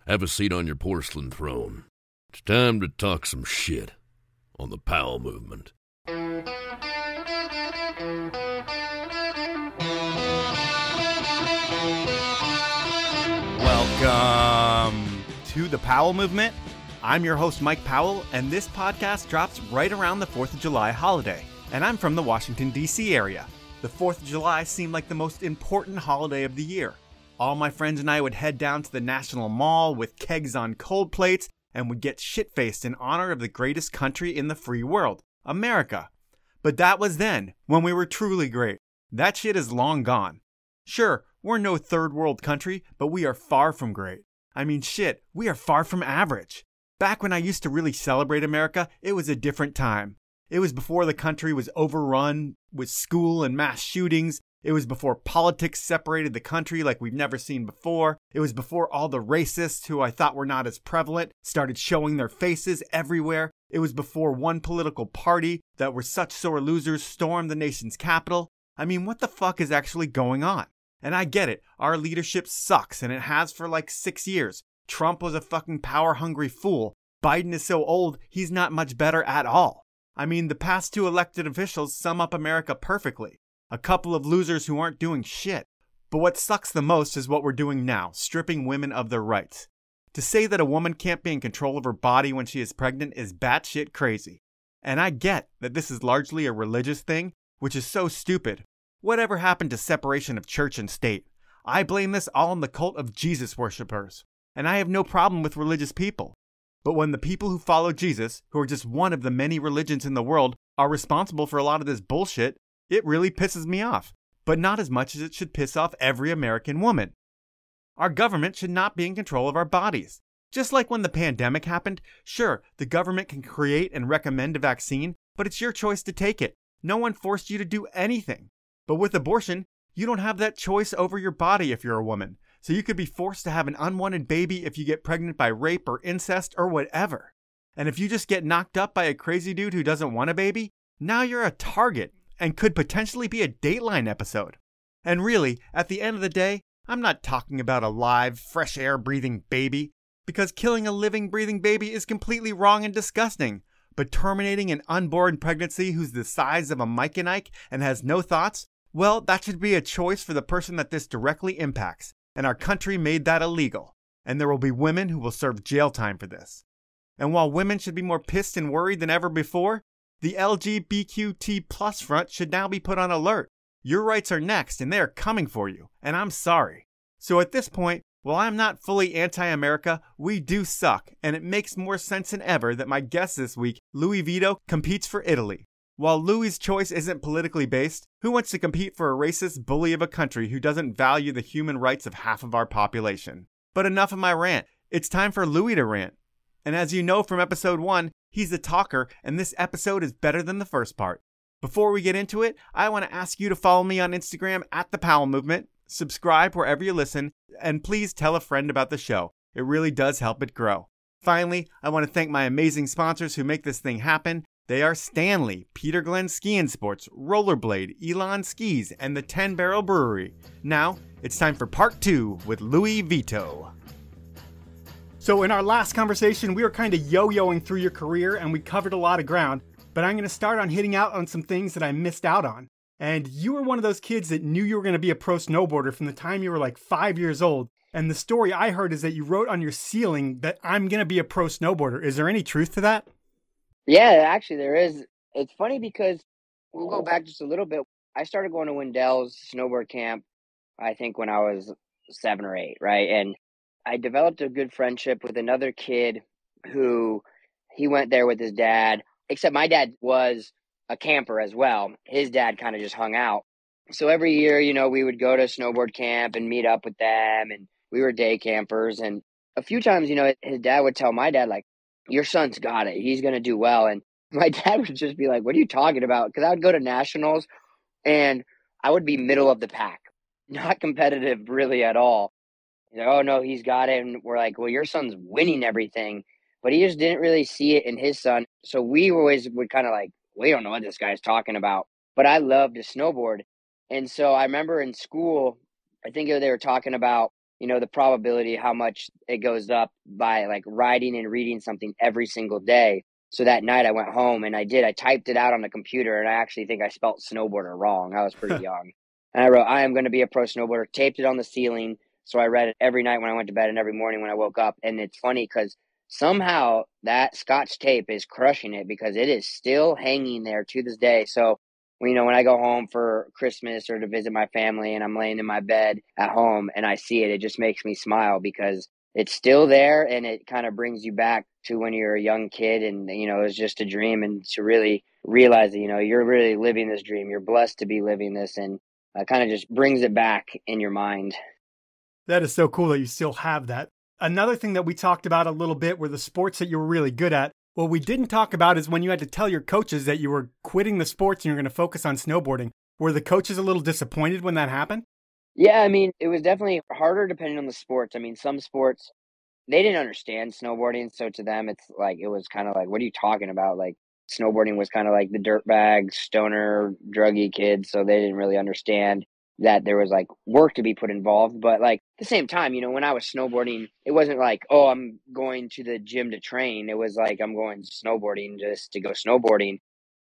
Have a seat on your porcelain throne. It's time to talk some shit on the Powell Movement. Welcome to the Powell Movement. I'm your host, Mike Powell, and this podcast drops right around the 4th of July holiday. And I'm from the Washington, D.C. area. The 4th of July seemed like the most important holiday of the year. All my friends and I would head down to the National Mall with kegs on cold plates and would get shit-faced in honor of the greatest country in the free world, America. But that was then, when we were truly great. That shit is long gone. Sure, we're no third world country, but we are far from great. I mean, shit, we are far from average. Back when I used to really celebrate America, it was a different time. It was before the country was overrun with school and mass shootings. It was before politics separated the country like we've never seen before. It was before all the racists who I thought were not as prevalent started showing their faces everywhere. It was before one political party that were such sore losers stormed the nation's capital. I mean, what the fuck is actually going on? And I get it, our leadership sucks, and it has for like 6 years. Trump was a fucking power-hungry fool. Biden is so old, he's not much better at all. I mean, the past two elected officials sum up America perfectly. A couple of losers who aren't doing shit. But what sucks the most is what we're doing now, stripping women of their rights. To say that a woman can't be in control of her body when she is pregnant is batshit crazy. And I get that this is largely a religious thing, which is so stupid. Whatever happened to separation of church and state? I blame this all on the cult of Jesus worshippers. And I have no problem with religious people. But when the people who follow Jesus, who are just one of the many religions in the world, are responsible for a lot of this bullshit, it really pisses me off, but not as much as it should piss off every American woman. Our government should not be in control of our bodies. Just like when the pandemic happened, sure, the government can create and recommend a vaccine, but it's your choice to take it. No one forced you to do anything. But with abortion, you don't have that choice over your body if you're a woman. So you could be forced to have an unwanted baby if you get pregnant by rape or incest or whatever. And if you just get knocked up by a crazy dude who doesn't want a baby, now you're a target and could potentially be a Dateline episode. And really, at the end of the day, I'm not talking about a live, fresh air breathing baby, because killing a living, breathing baby is completely wrong and disgusting. But terminating an unborn pregnancy who's the size of a Mike and Ike and has no thoughts, well, that should be a choice for the person that this directly impacts. And our country made that illegal. And there will be women who will serve jail time for this. And while women should be more pissed and worried than ever before, the LGBTQ+ front should now be put on alert. Your rights are next, and they are coming for you, and I'm sorry. So at this point, while I'm not fully anti-America, we do suck, and it makes more sense than ever that my guest this week, Louie Vito, competes for Italy. While Louie's choice isn't politically based, who wants to compete for a racist bully of a country who doesn't value the human rights of half of our population? But enough of my rant. It's time for Louie to rant. And as you know from episode 1, he's a talker, and this episode is better than the first part. Before we get into it, I want to ask you to follow me on Instagram at The Powell Movement, subscribe wherever you listen, and please tell a friend about the show. It really does help it grow. Finally, I want to thank my amazing sponsors who make this thing happen. They are Stanley, Peter Glenn Ski and Sports, Rollerblade, Elon Skis, and the 10 Barrel Brewery. Now, it's time for part 2 with Louie Vito. So in our last conversation, we were kind of yo-yoing through your career and we covered a lot of ground, but I'm going to start on hitting out on some things that I missed out on. And you were one of those kids that knew you were going to be a pro snowboarder from the time you were like 5 years old. And the story I heard is that you wrote on your ceiling that I'm going to be a pro snowboarder. Is there any truth to that? Yeah, actually there is. It's funny because we'll go back just a little bit. I started going to Wendell's snowboard camp, I think when I was 7 or 8, right? And I developed a good friendship with another kid who he went there with his dad, except my dad was a camper as well. His dad kind of just hung out. So every year, we would go to snowboard camp and meet up with them, and we were day campers. And a few times, his dad would tell my dad, like, your son's got it. He's going to do well. And my dad would just be like, what are you talking about? Because I would go to nationals and I would be middle of the pack, not competitive really at all. Like, oh, no, he's got it. And we're like, well, your son's winning everything. But he just didn't really see it in his son. So we always would kind of like, we don't know what this guy's talking about. But I love to snowboard. And so I remember in school, I think they were talking about, the probability, how much it goes up by like writing and reading something every single day. So that night I went home and I typed it out on the computer, and I actually think I spelt snowboarder wrong. I was pretty young. And I wrote, I am going to be a pro snowboarder, taped it on the ceiling. So I read it every night when I went to bed and every morning when I woke up. And it's funny because somehow that Scotch tape is crushing it, because it is still hanging there to this day. So, when I go home for Christmas or to visit my family and I'm laying in my bed at home and I see it, it just makes me smile, because it's still there and it kind of brings you back to when you're a young kid and, it was just a dream, and to really realize that, you're really living this dream. You're blessed to be living this, and kind of just brings it back in your mind. That is so cool that you still have that. Another thing that we talked about a little bit were the sports that you were really good at. What we didn't talk about is when you had to tell your coaches that you were quitting the sports and you're going to focus on snowboarding. Were the coaches a little disappointed when that happened? Yeah, it was definitely harder depending on the sports. Some sports, they didn't understand snowboarding. So to them, it was kind of like, what are you talking about? Like, snowboarding was kind of like the dirtbag, stoner, druggy kids. So they didn't really understand that there was like work to be put involved. But like at the same time, when I was snowboarding, it wasn't like, oh, I'm going to the gym to train. It was like, I'm going snowboarding just to go snowboarding.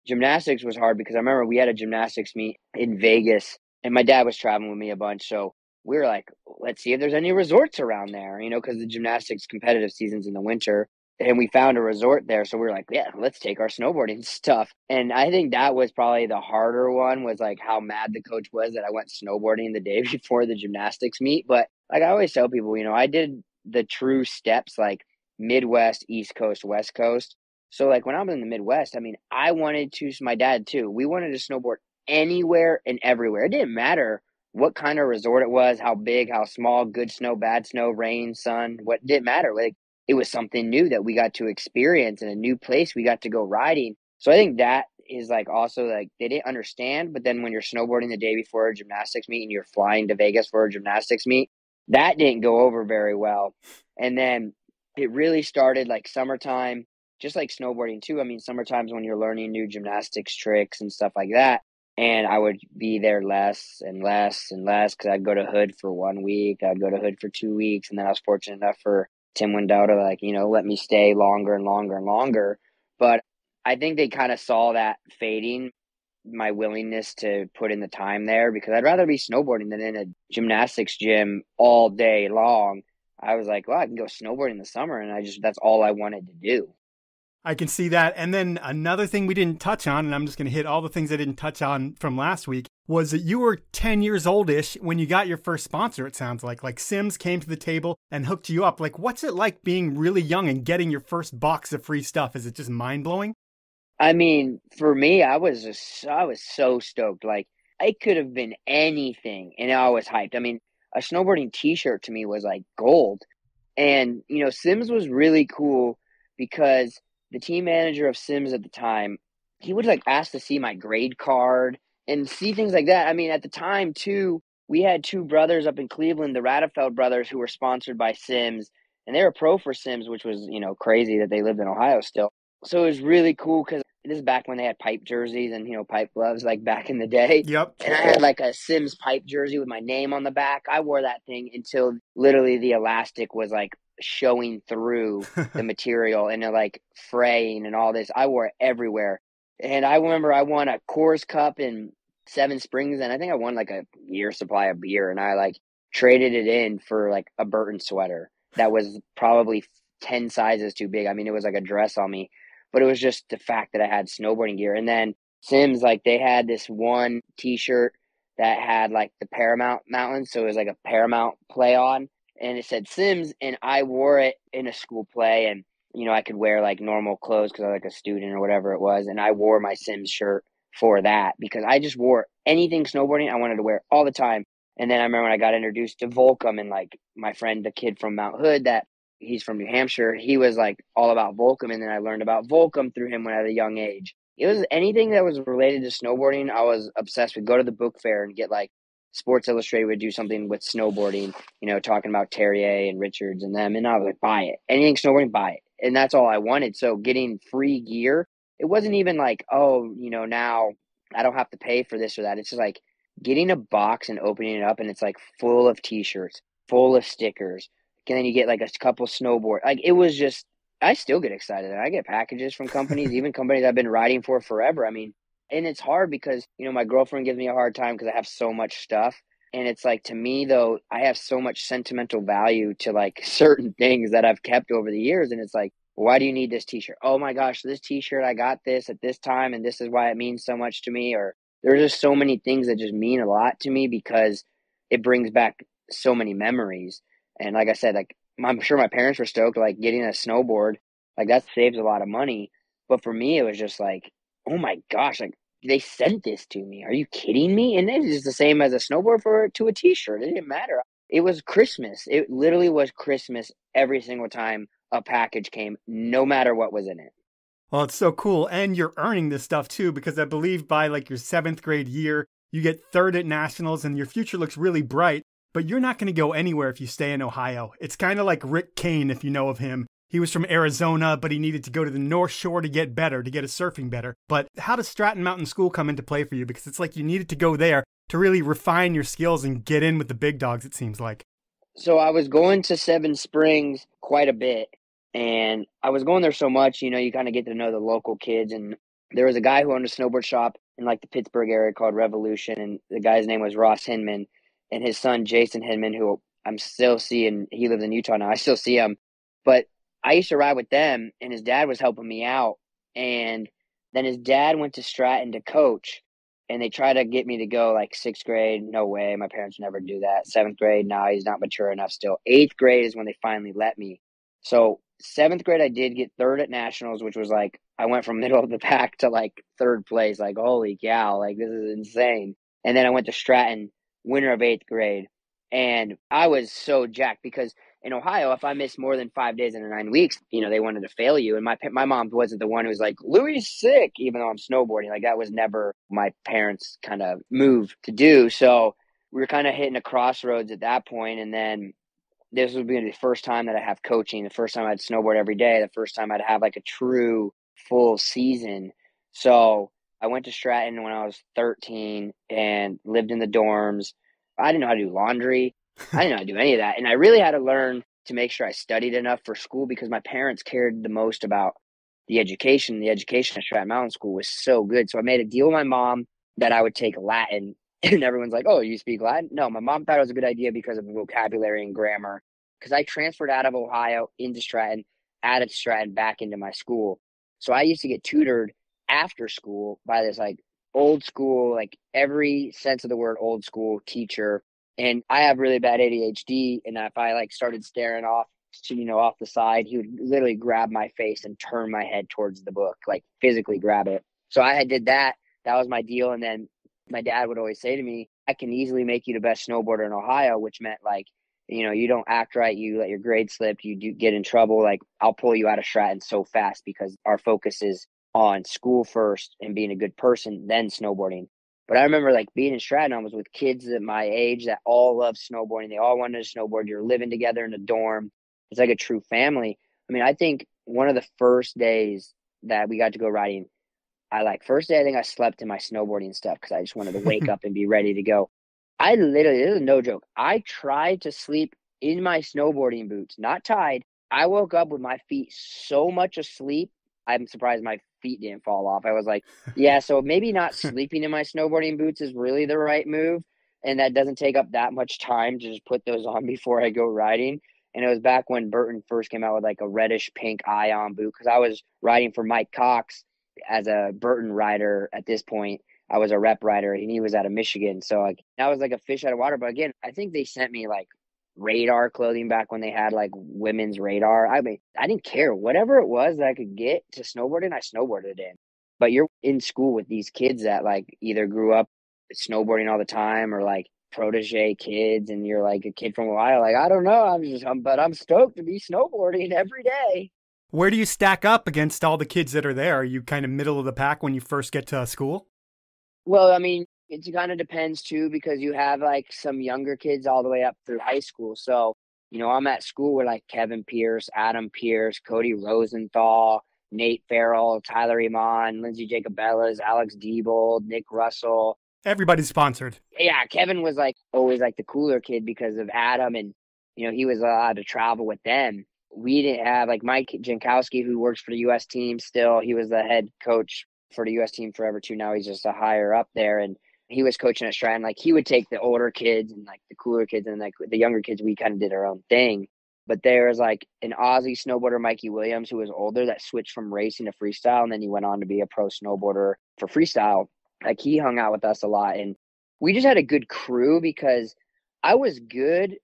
Gymnastics was hard because I remember we had a gymnastics meet in Vegas and my dad was traveling with me a bunch. So we were like, let's see if there's any resorts around there, because the gymnastics competitive season's in the winter. And we found a resort there. So we were like, yeah, let's take our snowboarding stuff. And I think that was probably the harder one, was like how mad the coach was that I went snowboarding the day before the gymnastics meet. But like I always tell people, I did the true steps, like Midwest, East Coast, West Coast. So like when I was in the Midwest, I wanted to, my dad too, we wanted to snowboard anywhere and everywhere. It didn't matter what kind of resort it was, how big, how small, good snow, bad snow, rain, sun, what didn't matter. Like, it was something new that we got to experience, in a new place we got to go riding. So I think that is like also like they didn't understand. But then when you're snowboarding the day before a gymnastics meet and you're flying to Vegas for a gymnastics meet, that didn't go over very well. And then it really started like summertime, just like snowboarding too. Summertime's when you're learning new gymnastics tricks and stuff like that. And I would be there less and less and less, because I'd go to Hood for 1 week. I'd go to Hood for 2 weeks. And then I was fortunate enough for Tim Wendell to let me stay longer and longer and longer. But I think they kind of saw that fading, my willingness to put in the time there, because I'd rather be snowboarding than in a gymnastics gym all day long. I was like, well, I can go snowboarding in the summer. And that's all I wanted to do. I can see that. And then another thing we didn't touch on, and I'm just going to hit all the things I didn't touch on from last week, was that you were 10 years oldish when you got your first sponsor, it sounds like. Like Sims came to the table and hooked you up. Like, what's it like being really young and getting your first box of free stuff? Is it just mind-blowing? For me, I was so stoked. Like, it could have been anything, and I was hyped. A snowboarding t-shirt to me was like gold. And, Sims was really cool because the team manager of Sims at the time, he would like ask to see my grade card and see things like that. At the time too, we had two brothers up in Cleveland, the Radefeld brothers, who were sponsored by Sims, and they were pro for Sims, which was, crazy that they lived in Ohio still. So it was really cool because this is back when they had pipe jerseys and, pipe gloves, like back in the day. Yep. And I had like a Sims pipe jersey with my name on the back. I wore that thing until literally the elastic was like showing through the material and like fraying and all this. I wore it everywhere. And I remember I won a Coors Cup in Seven Springs, and I think I won like a year supply of beer, and I like traded it in for like a Burton sweater that was probably 10 sizes too big. It was like a dress on me, but it was just the fact that I had snowboarding gear. And then Sims, like they had this one t-shirt that had like the Paramount Mountains. So it was like a Paramount play on, and it said Sims, and I wore it in a school play, and I could wear like normal clothes because I was like a student or whatever it was, and I wore my Sims shirt for that because I just wore anything snowboarding. I wanted to wear all the time. And then I remember when I got introduced to Volcom, and like my friend, the kid from Mount Hood, that he's from New Hampshire, he was like all about Volcom, and then I learned about Volcom through him when at a young age. It was anything that was related to snowboarding, I was obsessed with. Go to the book fair and get like Sports Illustrated would do something with snowboarding, talking about Terrier and Richards and them, and I was like, buy it. Anything snowboarding, buy it. And that's all I wanted. So getting free gear, it wasn't even like, oh, now I don't have to pay for this or that. It's just like getting a box and opening it up, and it's like full of t-shirts, full of stickers. And then you get like a couple snowboard. Like it was just, I still get excited. I get packages from companies, even companies I've been riding for forever. I mean, and it's hard because, you know, my girlfriend gives me a hard time because I have so much stuff. And it's like, to me though, I have so much sentimental value to like certain things that I've kept over the years. And it's like, why do you need this t-shirt? Oh my gosh, this t-shirt, I got this at this time and this is why it means so much to me. Or there's just so many things that just mean a lot to me because it brings back so many memories. And like I said, like I'm sure my parents were stoked, like getting a snowboard, like that saves a lot of money. But for me, it was just like, oh my gosh, like they sent this to me. Are you kidding me? And it is the same as a snowboard to a t-shirt. It didn't matter. It was Christmas. It literally was Christmas every single time a package came, no matter what was in it. Well, it's so cool. And you're earning this stuff too, because I believe by like your 7th grade year, you get 3rd at nationals and your future looks really bright, but you're not going to go anywhere if you stay in Ohio. It's kind of like Rick Kane, if you know of him. He was from Arizona, but he needed to go to the North Shore to get better, to get his surfing better. But how does Stratton Mountain School come into play for you? Because it's like you needed to go there to really refine your skills and get in with the big dogs, it seems like. So I was going to Seven Springs quite a bit, and I was going there so much, you know, you kind of get to know the local kids. And there was a guy who owned a snowboard shop in like the Pittsburgh area called Revolution, and the guy's name was Ross Hinman, and his son Jason Hinman, who I'm still seeing. He lives in Utah now. I still see him, but I used to ride with them, and his dad was helping me out. And then his dad went to Stratton to coach, and they tried to get me to go like 6th grade. No way. My parents would never do that. 7th grade, no, he's not mature enough still. 8th grade is when they finally let me. So 7th grade, I did get 3rd at nationals, which was like, I went from middle of the pack to like 3rd place. Like, holy cow, like this is insane. And then I went to Stratton, winter of 8th grade. And I was so jacked because in Ohio, if I missed more than 5 days in 9 weeks, you know, they wanted to fail you. And my mom wasn't the one who was like, Louie's sick, even though I'm snowboarding. Like that was never my parents' kind of move to do. So we were kind of hitting a crossroads at that point. And then this would be the first time that I have coaching, the first time I'd snowboard every day, the first time I'd have like a true full season. So I went to Stratton when I was 13 and lived in the dorms. I didn't know how to do laundry. I didn't know how to do any of that. And I really had to learn to make sure I studied enough for school because my parents cared the most about the education. The education at Stratton Mountain School was so good. So I made a deal with my mom that I would take Latin. And everyone's like, oh, you speak Latin? No, my mom thought it was a good idea because of the vocabulary and grammar. Because I transferred out of Ohio into Stratton, out of Stratton back into my school. So I used to get tutored after school by this like old school, like every sense of the word old school teacher. And I have really bad ADHD. And if I like started staring off to, you know, off the side, he would literally grab my face and turn my head towards the book, like physically grab it. So I did that. That was my deal. And then my dad would always say to me, I can easily make you the best snowboarder in Ohio, which meant like, you know, you don't act right, you let your grade slip, you do get in trouble. Like I'll pull you out of Stratton so fast because our focus is on school first and being a good person, then snowboarding. But I remember like being in Stratton, I was with kids at my age that all loved snowboarding. They all wanted to snowboard. You're living together in a dorm. It's like a true family. I mean, I think one of the first days that we got to go riding, first day, I think I slept in my snowboarding stuff because I just wanted to wake up and be ready to go. I literally, this is no joke, I tried to sleep in my snowboarding boots, not tied. I woke up with my feet so much asleep, I'm surprised my feet didn't fall off. I was like, yeah, so maybe not sleeping in my snowboarding boots is really the right move. And that doesn't take up that much time to just put those on before I go riding. And it was back when Burton first came out with like a reddish pink Ion boot because I was riding for Mike Cox as a Burton rider at this point. I was a rep rider and he was out of Michigan. So like that was like a fish out of water. But again, I think they sent me like radar clothing back when they had like women's radar. I mean, I didn't care. Whatever it was that I could get to snowboarding, I snowboarded in. But you're in school with these kids that like either grew up snowboarding all the time or like protege kids, and you're like a kid from Ohio. Like, I don't know. But I'm stoked to be snowboarding every day. Where do you stack up against all the kids that are there? Are you kind of middle of the pack when you first get to school? Well, I mean, it kind of depends too, because you have like some younger kids all the way up through high school. So, you know, I'm at school with like Kevin Pierce, Adam Pierce, Cody Rosenthal, Nate Farrell, Tyler Iman, Lindsay Jacobellas, Alex Diebold, Nick Russell. Everybody's sponsored. Yeah, Kevin was like always like the cooler kid because of Adam, and he was allowed to travel with them. We didn't have like Mike Jankowski, who works for the U.S. team still. He was the head coach for the U.S. team forever too. Now he's just a higher up there. And he was coaching at Stratton. Like he would take the older kids and like the cooler kids and like the younger kids, we kind of did our own thing. But there was like an Aussie snowboarder, Mikey Williams, who was older that switched from racing to freestyle. And then he went on to be a pro snowboarder for freestyle. Like he hung out with us a lot. And we just had a good crew because I was good,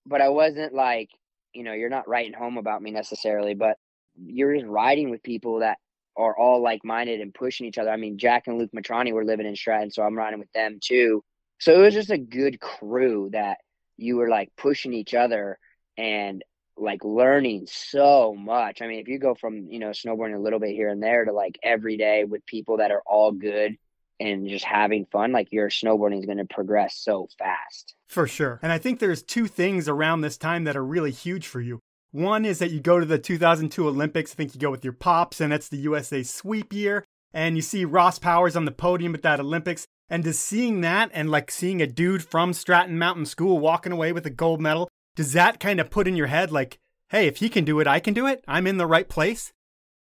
but I wasn't like, you're not writing home about me necessarily, but you're just riding with people that are all like-minded and pushing each other. I mean, Jack and Luke Matrani were living in Stratton, so I'm riding with them too. So it was just a good crew that you were like pushing each other and like learning so much. I mean, if you go from, snowboarding a little bit here and there to like every day with people that are all good and just having fun, like your snowboarding is going to progress so fast. For sure. And I think there's two things around this time that are really huge for you. One is that you go to the 2002 Olympics. I think you go with your pops, and that's the USA sweep year. And you see Ross Powers on the podium at that Olympics. And just seeing that and like seeing a dude from Stratton Mountain School walking away with a gold medal, does that kind of put in your head like, hey, if he can do it, I can do it? I'm in the right place?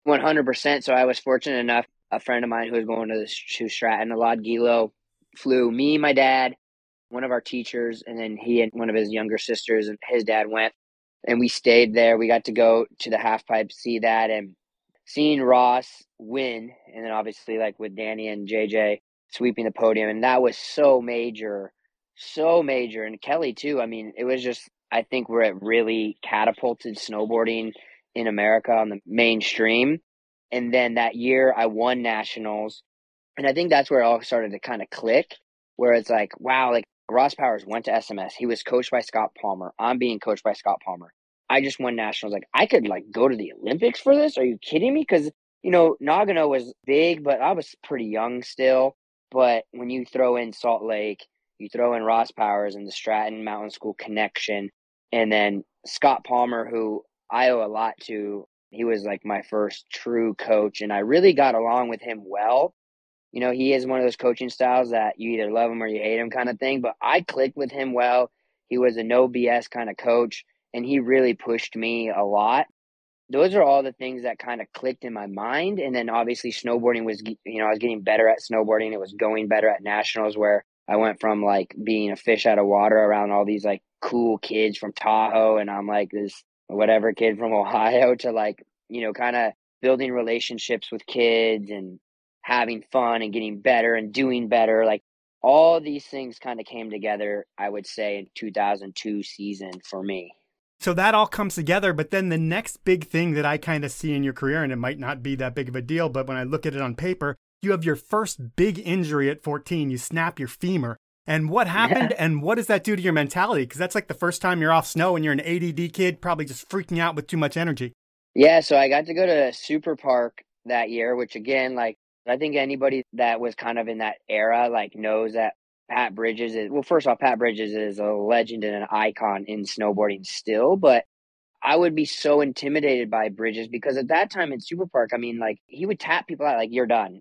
100%. So I was fortunate enough, a friend of mine who was going to Stratton, Alad Gilo, flew me, my dad, one of our teachers, and then he and one of his younger sisters and his dad went. And we stayed there. We got to go to the half pipe, see that, and seeing Ross win. And then obviously like with Danny and JJ sweeping the podium. And that was so major. And Kelly too. I mean, it was just, I think where it really catapulted snowboarding in America on the mainstream. And then that year I won nationals. And I think that's where it all started to kind of click, where it's like, wow, like Ross Powers went to SMS. He was coached by Scott Palmer. I'm being coached by Scott Palmer. I just won nationals. Like I could like go to the Olympics for this. Are you kidding me? Because, Nagano was big, but I was pretty young still. But when you throw in Salt Lake, you throw in Ross Powers and the Stratton Mountain School connection, and then Scott Palmer, who I owe a lot to, he was like my first true coach, and I really got along with him well. He is one of those coaching styles that you either love him or you hate him kind of thing, but I clicked with him well. He was a no BS kind of coach, and he really pushed me a lot. Those are all the things that kind of clicked in my mind. And then obviously snowboarding was, I was getting better at snowboarding. It was going better at nationals, where I went from like being a fish out of water around all these like cool kids from Tahoe, and I'm like this whatever kid from Ohio, to like, kind of building relationships with kids and having fun and getting better and doing better. Like all these things kind of came together, I would say, in 2002 season for me. So that all comes together, but then the next big thing that I kind of see in your career, and it might not be that big of a deal, but when I look at it on paper, you have your first big injury at 14. You snap your femur. And what happened, and what does that do to your mentality? Because that's like the first time you're off snow and you're an ADD kid, probably just freaking out with too much energy. Yeah, so I got to go to Super Park that year, which again, like, I think anybody that was kind of in that era, like, knows that Pat Bridges is, well, first off, Pat Bridges is a legend and an icon in snowboarding still, but I would be so intimidated by Bridges because at that time in Super Park, I mean, like, he would tap people out, like, you're done.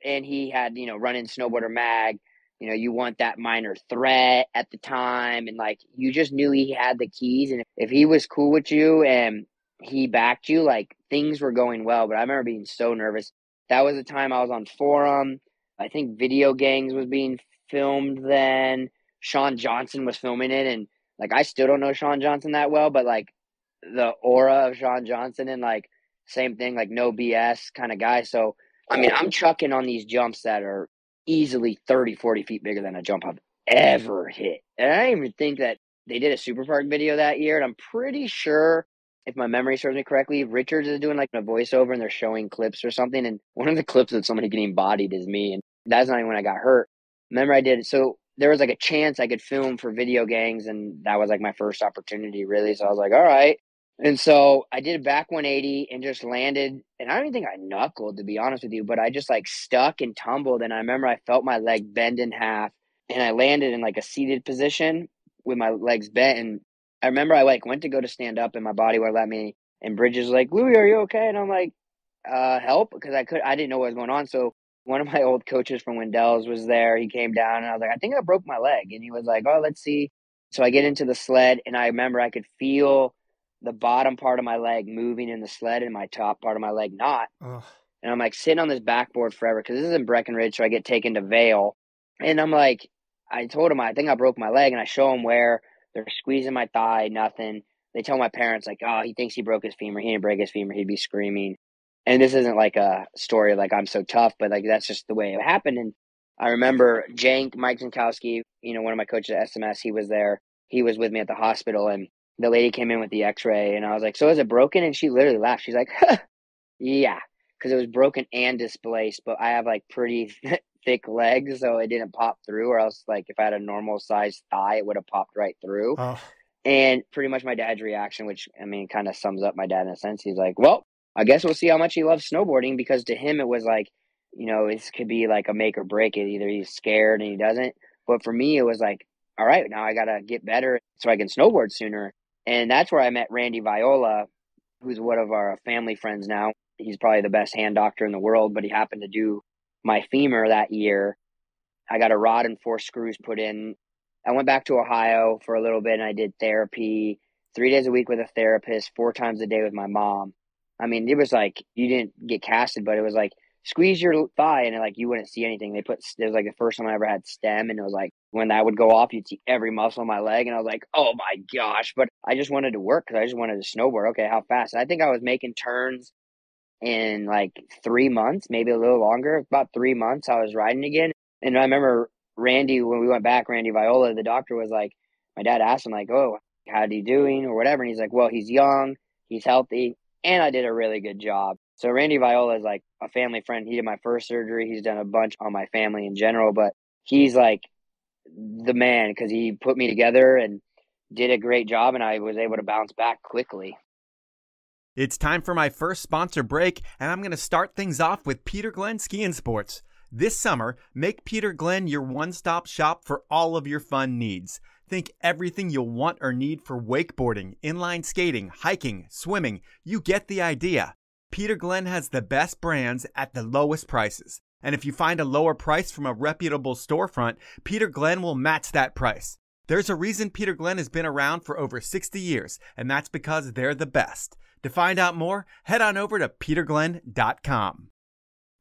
And he had, Run In Snowboarder Mag, you want that minor threat at the time. And like, you just knew he had the keys. And if he was cool with you and he backed you, like, things were going well. But I remember being so nervous. That was the time I was on Forum. I think Video Gangs was being filmed then. Sean Johnson was filming it. And like, I still don't know Sean Johnson that well, but like the aura of Sean Johnson and like same thing, like no BS kind of guy. So, I mean, I'm chucking on these jumps that are easily 30, 40 feet bigger than a jump I've ever hit. And I didn't even think that they did a Super Park video that year. And I'm pretty sure, if my memory serves me correctly, Richards is doing like a voiceover and they're showing clips or something. And one of the clips of somebody getting bodied is me. And that's not even when I got hurt. Remember, I did it. So there was like a chance I could film for Video Gangs. And that was like my first opportunity, really. So I was like, all right. And so I did a back 180 and just landed. And I don't even think I knuckled, to be honest with you, but I just like stuck and tumbled. And I remember I felt my leg bend in half and I landed in like a seated position with my legs bent. And I remember I like went to go to stand up and my body wouldn't let me. And Bridges was like, Louie, are you okay? And I'm like, help? Because I didn't know what was going on. So one of my old coaches from Wendell's was there. He came down and I was like, I think I broke my leg. And he was like, oh, let's see. So I get into the sled, and I remember I could feel the bottom part of my leg moving in the sled and my top part of my leg not. Ugh. And I'm like sitting on this backboard forever because this is in Breckenridge, so I get taken to Vail. And I'm like, I told him I think I broke my leg, and I show him where. They're squeezing my thigh, nothing. They tell my parents, like, oh, he thinks he broke his femur. He didn't break his femur. He'd be screaming. And this isn't like a story like I'm so tough, but like that's just the way it happened. And I remember Mike Zinkowski, one of my coaches at SMS, he was there. He was with me at the hospital, and the lady came in with the x-ray, and I was like, so is it broken? And she literally laughed. She's like, huh, yeah, because it was broken and displaced, but I have like pretty thick legs, so it didn't pop through, or else like if I had a normal sized thigh, it would have popped right through. Oh. And pretty much my dad's reaction, which I mean, kind of sums up my dad in a sense. He's like, well, I guess we'll see how much he loves snowboarding, because to him, it was like, this could be like a make or break it. Either he's scared and he doesn't. But for me, it was like, all right, now I got to get better so I can snowboard sooner. And that's where I met Randy Viola, who's one of our family friends now. He's probably the best hand doctor in the world, but he happened to do my femur that year. I got a rod and 4 screws put in. I went back to Ohio for a little bit, and I did therapy 3 days a week with a therapist, 4 times a day with my mom. I mean, it was like, you didn't get casted, but it was like, squeeze your thigh, and like, you wouldn't see anything. It was like the first time I ever had stem, and it was like, when that would go off, you'd see every muscle in my leg, and I was like, oh my gosh. But I just wanted to work because I just wanted to snowboard. Okay, how fast? I think I was making turns in like 3 months, maybe a little longer. About 3 months, I was riding again. And I remember Randy, when we went back, Randy Viola, the doctor was like, my dad asked him like, oh, how's he doing or whatever. And he's like, well, he's young, he's healthy, and I did a really good job. So Randy Viola is like a family friend. He did my first surgery. He's done a bunch on my family in general, but he's like the man because he put me together and did a great job, and I was able to bounce back quickly. It's time for my first sponsor break, and I'm going to start things off with Peter Glenn Ski and Sports. This summer, make Peter Glenn your one-stop shop for all of your fun needs. Think everything you'll want or need for wakeboarding, inline skating, hiking, swimming. You get the idea. Peter Glenn has the best brands at the lowest prices. And if you find a lower price from a reputable storefront, Peter Glenn will match that price. There's a reason Peter Glenn has been around for over 60 years, and that's because they're the best. To find out more, head on over to peterglenn.com.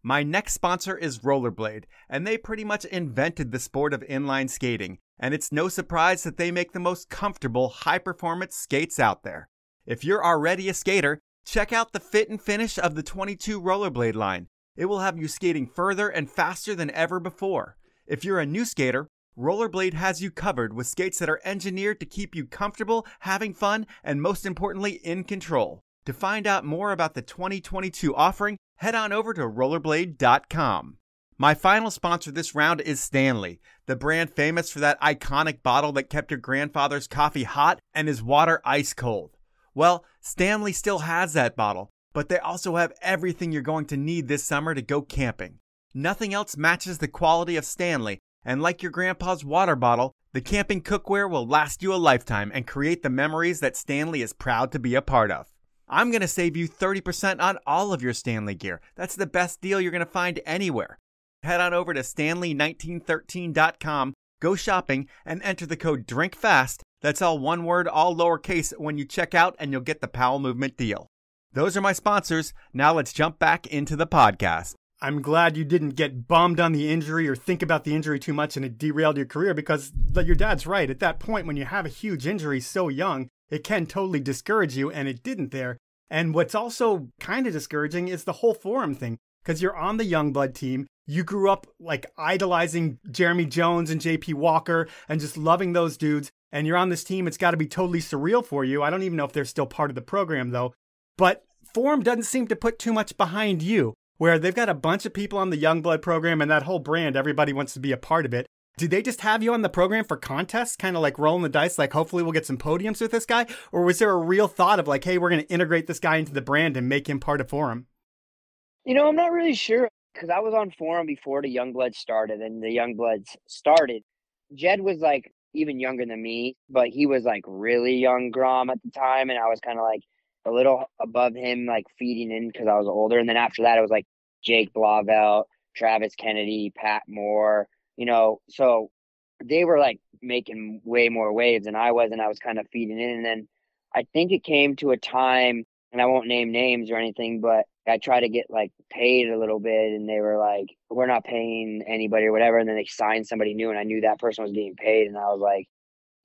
My next sponsor is Rollerblade, and they pretty much invented the sport of inline skating, and it's no surprise that they make the most comfortable, high-performance skates out there. If you're already a skater, check out the fit and finish of the 22 Rollerblade line. It will have you skating further and faster than ever before. If you're a new skater, Rollerblade has you covered with skates that are engineered to keep you comfortable, having fun, and most importantly, in control. To find out more about the 2022 offering, head on over to rollerblade.com. My final sponsor this round is Stanley, the brand famous for that iconic bottle that kept your grandfather's coffee hot and his water ice cold. Well, Stanley still has that bottle, but they also have everything you're going to need this summer to go camping. Nothing else matches the quality of Stanley, and like your grandpa's water bottle, the camping cookware will last you a lifetime and create the memories that Stanley is proud to be a part of. I'm going to save you 30% on all of your Stanley gear. That's the best deal you're going to find anywhere. Head on over to stanley1913.com, go shopping, and enter the code DRINKFAST. That's all one word, all lowercase when you check out, and you'll get the Powell Movement deal. Those are my sponsors. Now let's jump back into the podcast. I'm glad you didn't get bummed on the injury or think about the injury too much and it derailed your career, because your dad's right. At that point, when you have a huge injury so young, it can totally discourage you, and it didn't there. And what's also kind of discouraging is the whole forum thing, because you're on the Youngblood team. You grew up like idolizing Jeremy Jones and JP Walker and just loving those dudes. And you're on this team. It's got to be totally surreal for you. I don't even know if they're still part of the program, though. But forum doesn't seem to put too much behind you, where they've got a bunch of people on the Youngblood program and that whole brand. Everybody wants to be a part of it. Do they just have you on the program for contests, kind of like rolling the dice, like hopefully we'll get some podiums with this guy? Or was there a real thought of like, hey, we're going to integrate this guy into the brand and make him part of Forum? I'm not really sure, because I was on Forum before the Youngbloods started, and the Youngbloods started. Jed was like even younger than me, but he was like really young Grom at the time, and I was kind of like a little above him, like feeding in because I was older. And then after that, it was like Jake Blauvelt, Travis Kennedy, Pat Moore. So they were like making way more waves than I was, and I was kind of feeding in. And then I think it came to a time, and I won't name names or anything, but I tried to get like paid a little bit, and they were like, "We're not paying anybody or whatever." And then they signed somebody new, and I knew that person was getting paid, and I was like,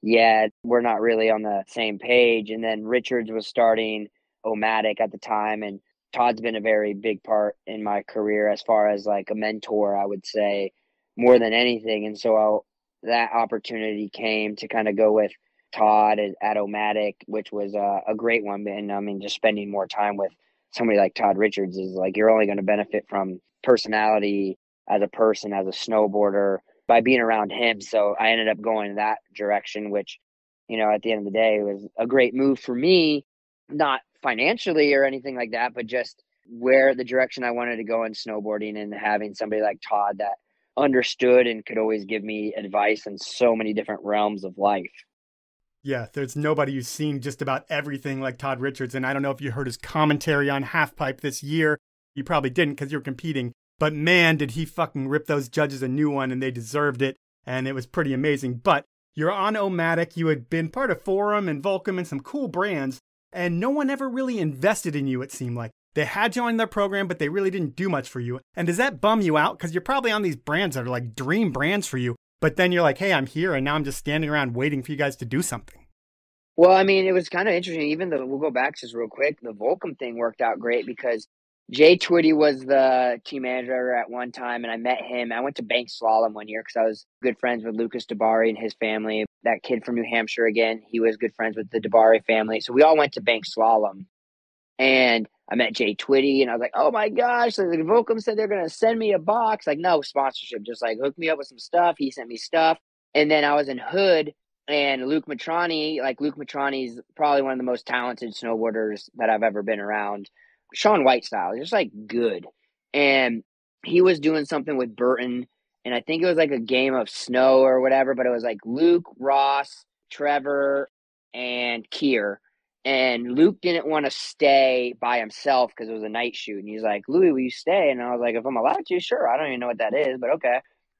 "Yeah, we're not really on the same page." And then Richards was starting Omatic at the time, and Todd's been a very big part in my career as far as like a mentor, I would say, more than anything. And so that opportunity came to kind of go with Todd at Omatic, which was a great one. And I mean, just spending more time with somebody like Todd Richards is like, you're only going to benefit from personality as a person, as a snowboarder, by being around him. So I ended up going in that direction, which, at the end of the day, was a great move for me, not financially or anything like that, but just where the direction I wanted to go in snowboarding, and having somebody like Todd that understood and could always give me advice in so many different realms of life. Yeah, there's nobody who's seen just about everything like Todd Richards. And I don't know if you heard his commentary on Halfpipe this year. You probably didn't because you were competing. But man, did he fucking rip those judges a new one, and they deserved it. And it was pretty amazing. But you're on Omatic. You had been part of Forum and Volcom and some cool brands. And no one ever really invested in you, it seemed like. They had you on their program, but they really didn't do much for you. And does that bum you out? Because you're probably on these brands that are like dream brands for you. But then you're like, hey, I'm here, and now I'm just standing around waiting for you guys to do something. Well, I mean, it was kind of interesting. Even though we'll go back just real quick, the Volcom thing worked out great because Jay Twitty was the team manager at one time, and I met him. I went to bank slalom one year because I was good friends with Lucas DeBari and his family. That kid from New Hampshire, again, he was good friends with the DeBari family. So we all went to bank slalom, and I met Jay Twitty, and I was like, oh my gosh, so the Volcom said they're going to send me a box. Like, no sponsorship, just like hook me up with some stuff. He sent me stuff. And then I was in Hood, and Luke Matrani's probably one of the most talented snowboarders that I've ever been around. Sean White style, just like good. And he was doing something with Burton, and I think it was like a game of snow or whatever, but it was like Luke, Ross, Trevor, and Keir. And Luke didn't want to stay by himself because it was a night shoot. And he's like, Louie, will you stay? And I was like, if I'm allowed to, sure. I don't even know what that is, but okay.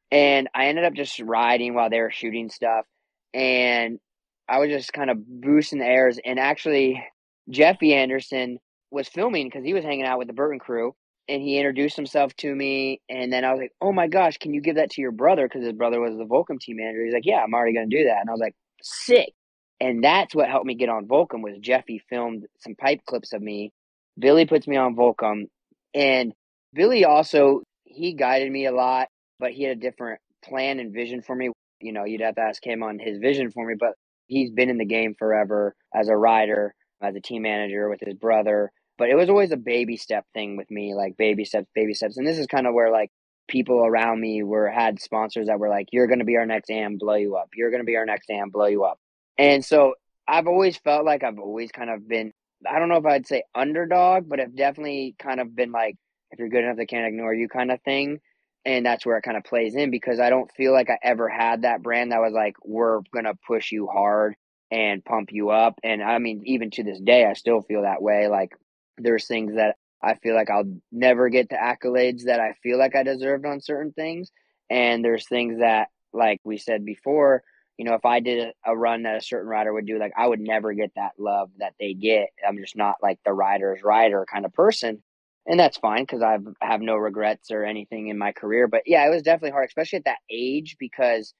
And I ended up just riding while they were shooting stuff. And I was just kind of boosting the airs. And actually, Jeffy Anderson was filming because he was hanging out with the Burton crew. And he introduced himself to me. And then I was like, oh my gosh, can you give that to your brother? Because his brother was the Volcom team manager. He's like, yeah, I'm already going to do that. And I was like, sick. And that's what helped me get on Volcom was Jeffy filmed some pipe clips of me. Billy puts me on Volcom. And Billy also, he guided me a lot, but he had a different plan and vision for me. You'd have to ask him on his vision for me, but he's been in the game forever as a rider, as a team manager with his brother. But it was always a baby step thing with me, like baby steps, baby steps. And this is kind of where like people around me had sponsors that were like, you're going to be our next AM, blow you up. You're going to be our next AM, blow you up. And so I've always felt like I've always kind of been, I don't know if I'd say underdog, but I've definitely kind of been like, if you're good enough, they can't ignore you kind of thing. And that's where it kind of plays in because I don't feel like I ever had that brand that was like, we're going to push you hard and pump you up. And I mean, even to this day, I still feel that way. Like there's things that I feel like I'll never get the accolades that I feel like I deserved on certain things. And there's things that, like we said before, if I did a run that a certain rider would do, like I would never get that love that they get. I'm just not like the rider's rider kind of person. And that's fine because I have no regrets or anything in my career. But yeah, it was definitely hard, especially at that age, because,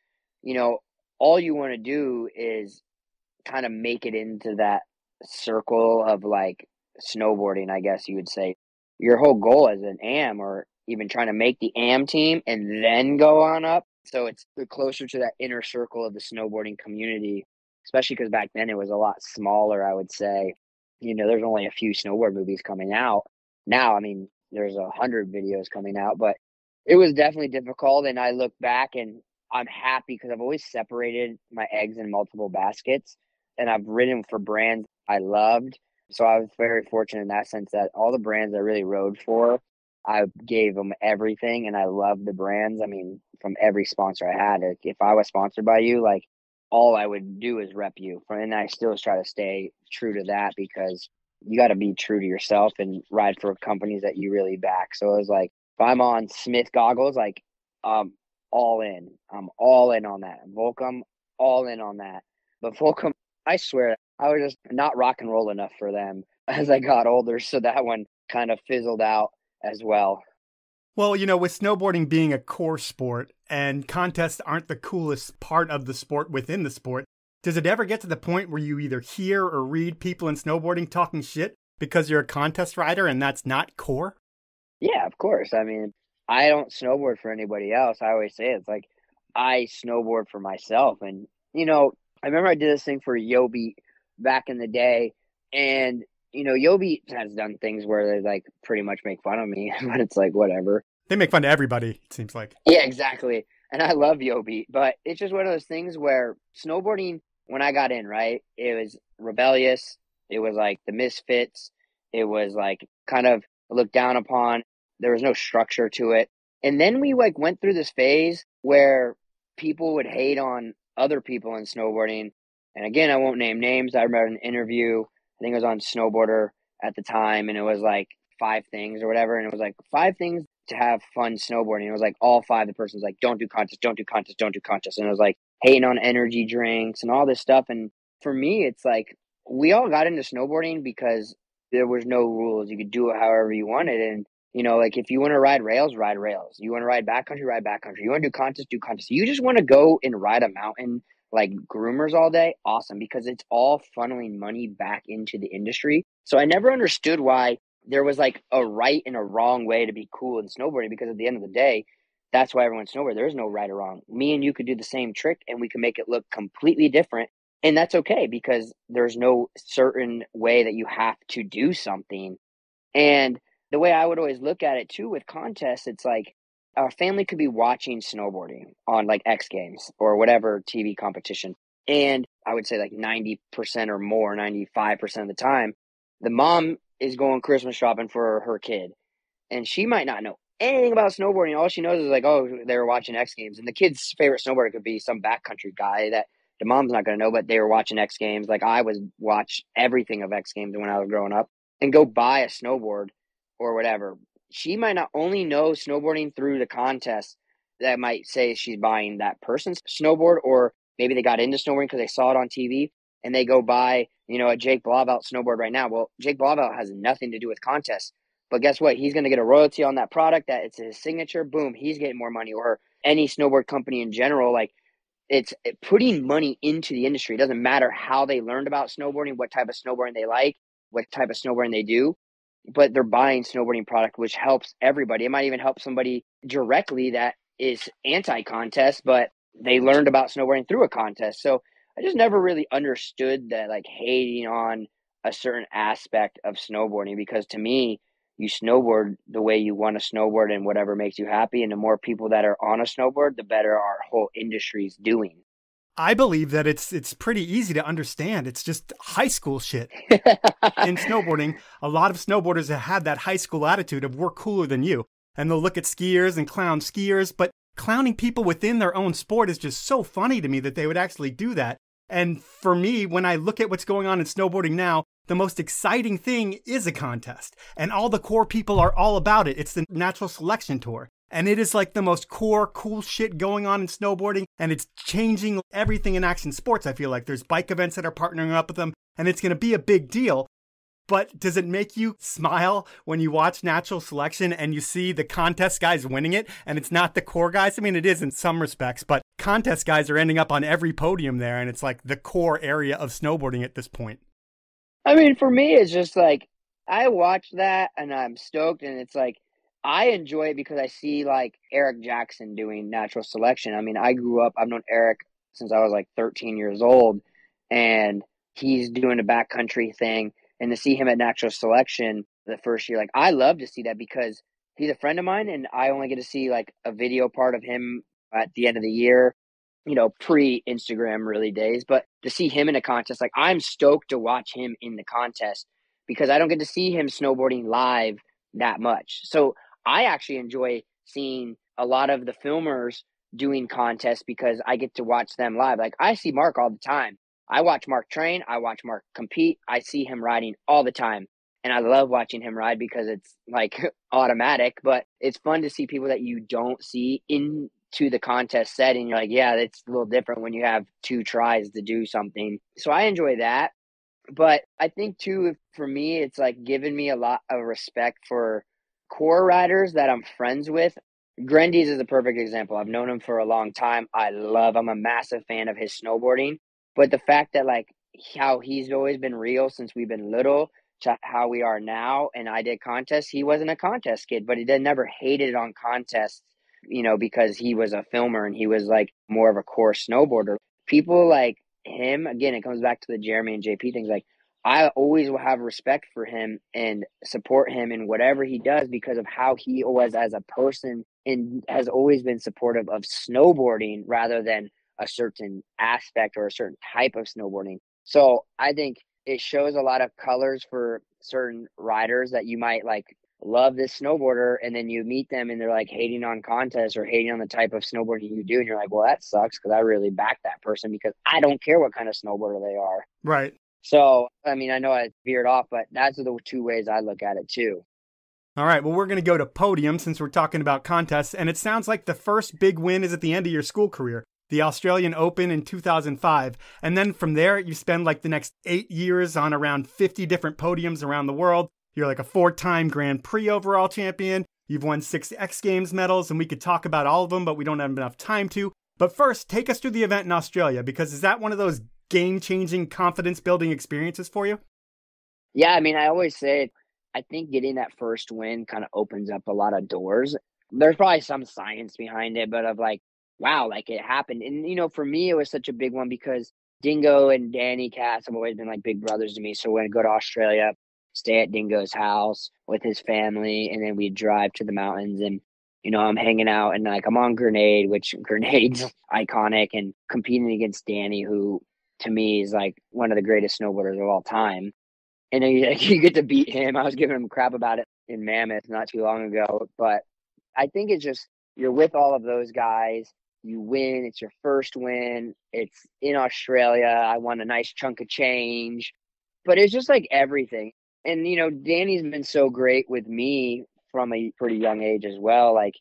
all you want to do is kind of make it into that circle of like snowboarding, I guess you would say. Your whole goal as an AM or even trying to make the AM team and then go on up. So it's closer to that inner circle of the snowboarding community, especially because back then it was a lot smaller, I would say. There's only a few snowboard movies coming out. Now, I mean, there's 100 videos coming out, but it was definitely difficult. And I look back and I'm happy because I've always separated my eggs in multiple baskets and I've ridden for brands I loved. So I was very fortunate in that sense that all the brands I really rode for, I gave them everything and I loved the brands. I mean, from every sponsor I had, if I was sponsored by you, like all I would do is rep you. And I still try to stay true to that because you got to be true to yourself and ride for companies that you really back. So it was like, if I'm on Smith goggles, like, all in. I'm all in on that. Volcom, all in on that. But Volcom, I swear, I was just not rock and roll enough for them as I got older. So that one kind of fizzled out as well. Well, with snowboarding being a core sport and contests aren't the coolest part of the sport within the sport, does it ever get to the point where you either hear or read people in snowboarding talking shit because you're a contest rider and that's not core? Yeah, of course. I mean, I don't snowboard for anybody else. I always say it's like I snowboard for myself. And, I remember I did this thing for Yobi back in the day. And, Yobi has done things where they like pretty much make fun of me, but it's like, whatever. They make fun of everybody, it seems like. Yeah, exactly. And I love Yobi, but it's just one of those things where snowboarding, when I got in, right, it was rebellious. It was like the misfits. It was like kind of looked down upon. There was no structure to it. And then we like went through this phase where people would hate on other people in snowboarding. And again, I won't name names. I remember an interview, I think it was on Snowboarder at the time, and it was like 5 things or whatever. And it was like 5 things to have fun snowboarding. It was like all 5, the person's like, don't do contests, don't do contests, don't do contests. And it was like hating on energy drinks and all this stuff. And for me, it's like we all got into snowboarding because there was no rules. You could do it however you wanted. And, like if you want to ride rails, ride rails. You want to ride backcountry, ride backcountry. You want to do contests, do contests. You just want to go and ride a mountain like groomers all day. Awesome. Because it's all funneling money back into the industry. So I never understood why there was like a right and a wrong way to be cool in snowboarding, because at the end of the day, that's why everyone snowboards. There is no right or wrong. Me and you could do the same trick and we can make it look completely different. And that's okay because there's no certain way that you have to do something. And the way I would always look at it too with contests, it's like our family could be watching snowboarding on like X Games or whatever TV competition. And I would say like 90% or more, 95% of the time, the mom is going Christmas shopping for her kid. And she might not know anything about snowboarding. All she knows is like, oh, they were watching X Games. And the kid's favorite snowboarder could be some backcountry guy that the mom's not going to know, but they were watching X Games. Like I would watch everything of X Games when I was growing up and go buy a snowboard or whatever. She might not only know snowboarding through the contest that might say she's buying that person's snowboard, or maybe they got into snowboarding because they saw it on TV and they go buy, a Jake Blauvelt snowboard right now. Well, Jake Blauvelt has nothing to do with contests, but guess what? He's going to get a royalty on that product that it's his signature. Boom, he's getting more money, or any snowboard company in general. Like it's putting money into the industry. It doesn't matter how they learned about snowboarding, what type of snowboarding they like, what type of snowboarding they do, but they're buying snowboarding product, which helps everybody. It might even help somebody directly that is anti-contest, but they learned about snowboarding through a contest. So I just never really understood that like hating on a certain aspect of snowboarding, because to me, you snowboard the way you want to snowboard and whatever makes you happy. And the more people that are on a snowboard, the better our whole industry is doing. I believe that it's pretty easy to understand. It's just high school shit. In snowboarding, a lot of snowboarders have had that high school attitude of we're cooler than you. And they'll look at skiers and clown skiers, but clowning people within their own sport is just so funny to me that they would actually do that. And for me, when I look at what's going on in snowboarding now, the most exciting thing is a contest. And all the core people are all about it. It's the natural selection tour. And it is like the most core, cool shit going on in snowboarding. And it's changing everything in action sports. I feel like there's bike events that are partnering up with them. And it's going to be a big deal. But does it make you smile when you watch natural selection and you see the contest guys winning it and it's not the core guys? I mean, it is in some respects, but contest guys are ending up on every podium there. And it's like the core area of snowboarding at this point. I mean, for me, it's just like, I watch that and I'm stoked, and it's like, I enjoy it because I see like Eric Jackson doing natural selection. I mean, I've known Eric since I was like 13 years old, and he's doing a backcountry thing. And to see him at natural selection the first year, like I love to see that because he's a friend of mine, and I only get to see like a video part of him at the end of the year, pre-Instagram really days. But to see him in a contest, like I'm stoked to watch him in the contest because I don't get to see him snowboarding live that much. So I actually enjoy seeing a lot of the filmers doing contests because I get to watch them live. Like I see Mark all the time. I watch Mark train. I watch Mark compete. I see him riding all the time. And I love watching him ride because it's like automatic, but it's fun to see people that you don't see in to the contest setting, you're like, yeah, it's a little different when you have 2 tries to do something. So I enjoy that. But I think too, for me, it's like given me a lot of respect for core riders that I'm friends with. Grendy's is a perfect example. I've known him for a long time. I'm a massive fan of his snowboarding. But the fact that like how he's always been real since we've been little to how we are now, and I did contests. He wasn't a contest kid, but he never hated on contests, because he was a filmer and he was like more of a core snowboarder. People like him, again, it comes back to the Jeremy and JP things. Like, I always will have respect for him and support him in whatever he does because of how he was as a person and has always been supportive of snowboarding rather than a certain aspect or a certain type of snowboarding. So I think it shows a lot of colors for certain riders that you might like love this snowboarder, and then you meet them and they're like hating on contests or hating on the type of snowboarding you do, and you're like, well, that sucks because I really back that person because I don't care what kind of snowboarder they are. Right. So, I mean, I know I veered off, but that's the 2 ways I look at it too. All right, well, we're going to go to podium since we're talking about contests, and it sounds like the first big win is at the end of your school career, the Australian Open in 2005. And then from there, you spend like the next 8 years on around 50 different podiums around the world. You're like a 4-time Grand Prix overall champion. You've won 6 X Games medals, and we could talk about all of them, but we don't have enough time to. But first, take us through the event in Australia, because is that one of those game-changing, confidence-building experiences for you? Yeah, I mean, I always say, I think getting that first win kind of opens up a lot of doors. There's probably some science behind it, but of like, wow, like it happened. And, for me, it was such a big one because Dingo and Danny Cass have always been like big brothers to me. So when I go to Australia, stay at Dingo's house with his family, and then we'd drive to the mountains and, I'm hanging out and like I'm on Grenade, which Grenade's iconic, and competing against Danny, who to me is like one of the greatest snowboarders of all time. And then you get to beat him. I was giving him crap about it in Mammoth not too long ago, but I think it's just, you're with all of those guys, you win, it's your first win, it's in Australia, I won a nice chunk of change, but it's just like everything. And, Danny's been so great with me from a pretty young age as well. Like,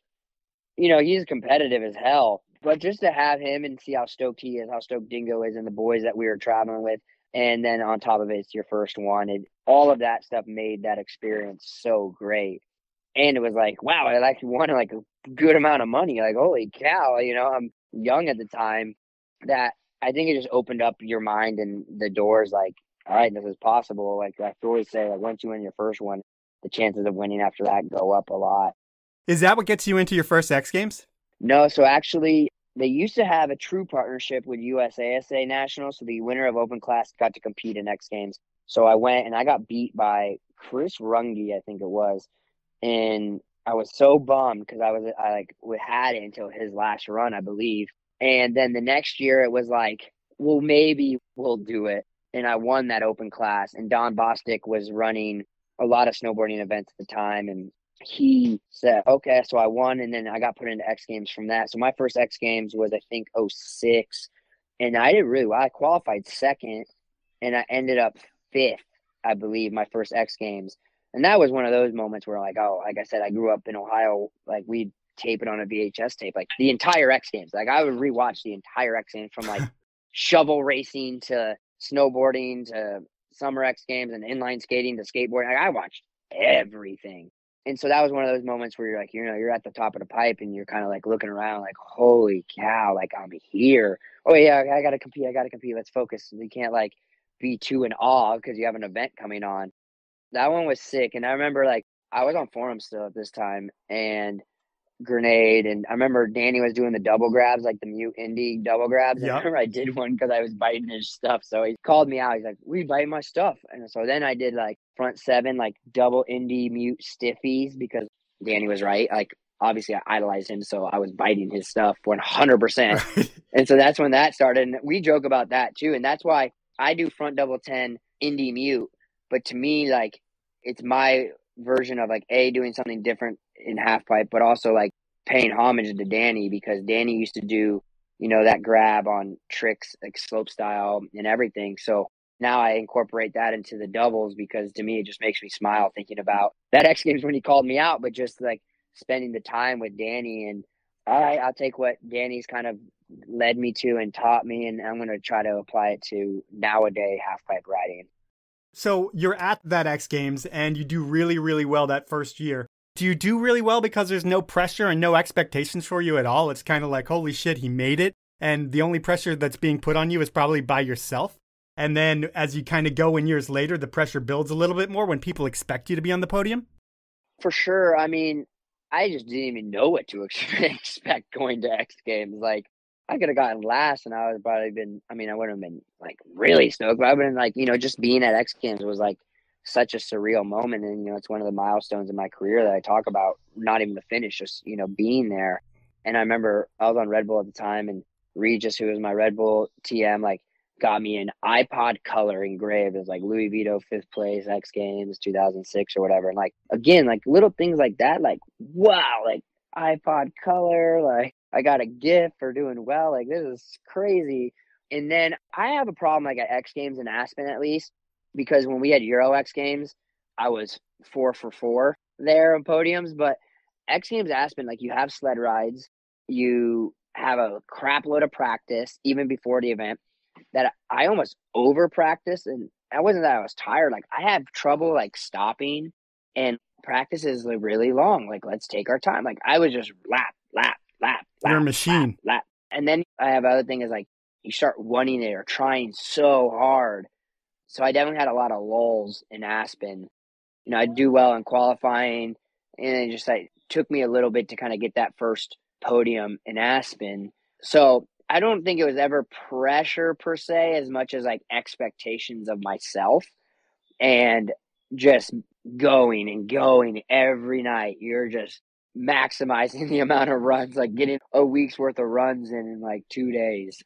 he's competitive as hell, but just to have him and see how stoked he is, how stoked Dingo is, and the boys that we were traveling with, and then on top of it, it's your first one, and all of that stuff made that experience so great. And it was like, wow, I actually won like a good amount of money. Like, holy cow, I'm young at the time. That I think it just opened up your mind and the doors like, all right, this is possible. Like I always say, like once you win your first one, the chances of winning after that go up a lot. Is that what gets you into your first X Games? No, so actually they used to have a true partnership with USASA Nationals. So the winner of open class got to compete in X Games. So I went and I got beat by Chris Runge, I think it was. And I was so bummed because I had it until his last run, I believe. And then the next year it was like, well, maybe we'll do it. And I won that open class. And Don Bostic was running a lot of snowboarding events at the time. And he said, okay, so I won. And then I got put into X Games from that. So my first X Games was, I think, 2006. And I did really well. I qualified second and I ended up fifth, I believe, my first X Games. And that was one of those moments where, like, oh, like I said, I grew up in Ohio. Like, we'd tape it on a VHS tape, like the entire X Games. Like, I would rewatch the entire X Games from like shovel racing to snowboarding to summer X Games and inline skating to skateboarding. Like, I watched everything. And so that was one of those moments where you're like, you're at the top of the pipe and you're kind of like looking around like, holy cow, like I'm here. Oh, yeah, I got to compete. Let's focus. We can't like be too in awe because you have an event coming on. That one was sick. And I remember like I was on forum still at this time and Grenade. And I remember Danny was doing the double grabs, like the mute indie double grabs. And I remember I did one because I was biting his stuff. So he called me out. He's like, we biting my stuff. And so then I did like front seven, like double indie mute stiffies because Danny was right. Like obviously I idolized him. So I was biting his stuff 100%. And so that's when that started. And we joke about that too. And that's why I do front double 10 indie mute. But to me, like, it's my version of like doing something different in half pipe, but also like paying homage to Danny because Danny used to do, that grab on tricks, like slope style and everything. So now I incorporate that into the doubles because to me, it just makes me smile thinking about that X Games when he called me out, but just like spending the time with Danny and All right, I'll take what Danny's kind of led me to and taught me, and I'm going to try to apply it to nowadays half pipe riding. So you're at that X Games and you do really, really well that first year. Do you do really well because there's no pressure and no expectations for you at all? It's kind of like, holy shit, he made it. And the only pressure that's being put on you is probably by yourself. And then as you kind of go in years later, the pressure builds a little bit more when people expect you to be on the podium? For sure. I mean, I just didn't even know what to expect going to X Games. Like, I could have gotten last, and I would probably been. I mean, I wouldn't have been like really stoked, but I've been like, just being at X Games was like such a surreal moment, and it's one of the milestones in my career that I talk about. Not even the finish, just being there. And I remember I was on Red Bull at the time, and Regis, who was my Red Bull TM, like got me an iPod Color engraved as like Louie Vito 5th place X Games 2006 or whatever. And like again, like little things like that, like wow, like iPod Color, like I got a gift for doing well. Like this is crazy. And then I have a problem like at X Games in Aspen at least, because when we had Euro X Games, I was 4 for 4 there on podiums. But X Games Aspen, like you have sled rides, you have a crap load of practice even before the event that I almost over practice. And that wasn't that I was tired. Like I have trouble like stopping, and practice is like really long. Like let's take our time. Like I was just lap. You're a machine. Lap. And then I have other thing is like you start wanting it or trying so hard. So I definitely had a lot of lulls in Aspen. I do well in qualifying, and it just like took me a little bit to kind of get that first podium in Aspen. So I don't think it was ever pressure per se as much as like expectations of myself, and just going and going every night. You're just maximizing the amount of runs, like getting a week's worth of runs in like 2 days.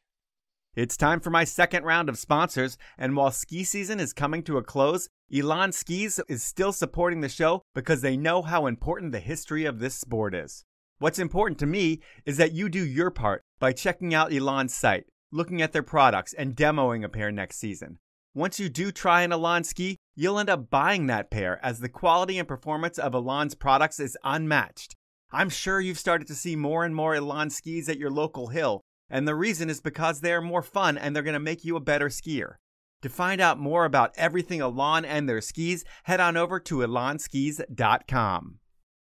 It's time for my second round of sponsors, and while ski season is coming to a close, Elan Skis is still supporting the show because they know how important the history of this sport is. What's important to me is that you do your part by checking out Elan's site, looking at their products, and demoing a pair next season. Once you do try an Elan ski, you'll end up buying that pair as the quality and performance of Elan's products is unmatched. I'm sure you've started to see more and more Elan skis at your local hill, and the reason is because they are more fun and they're going to make you a better skier. To find out more about everything Elan and their skis, head on over to elanskis.com.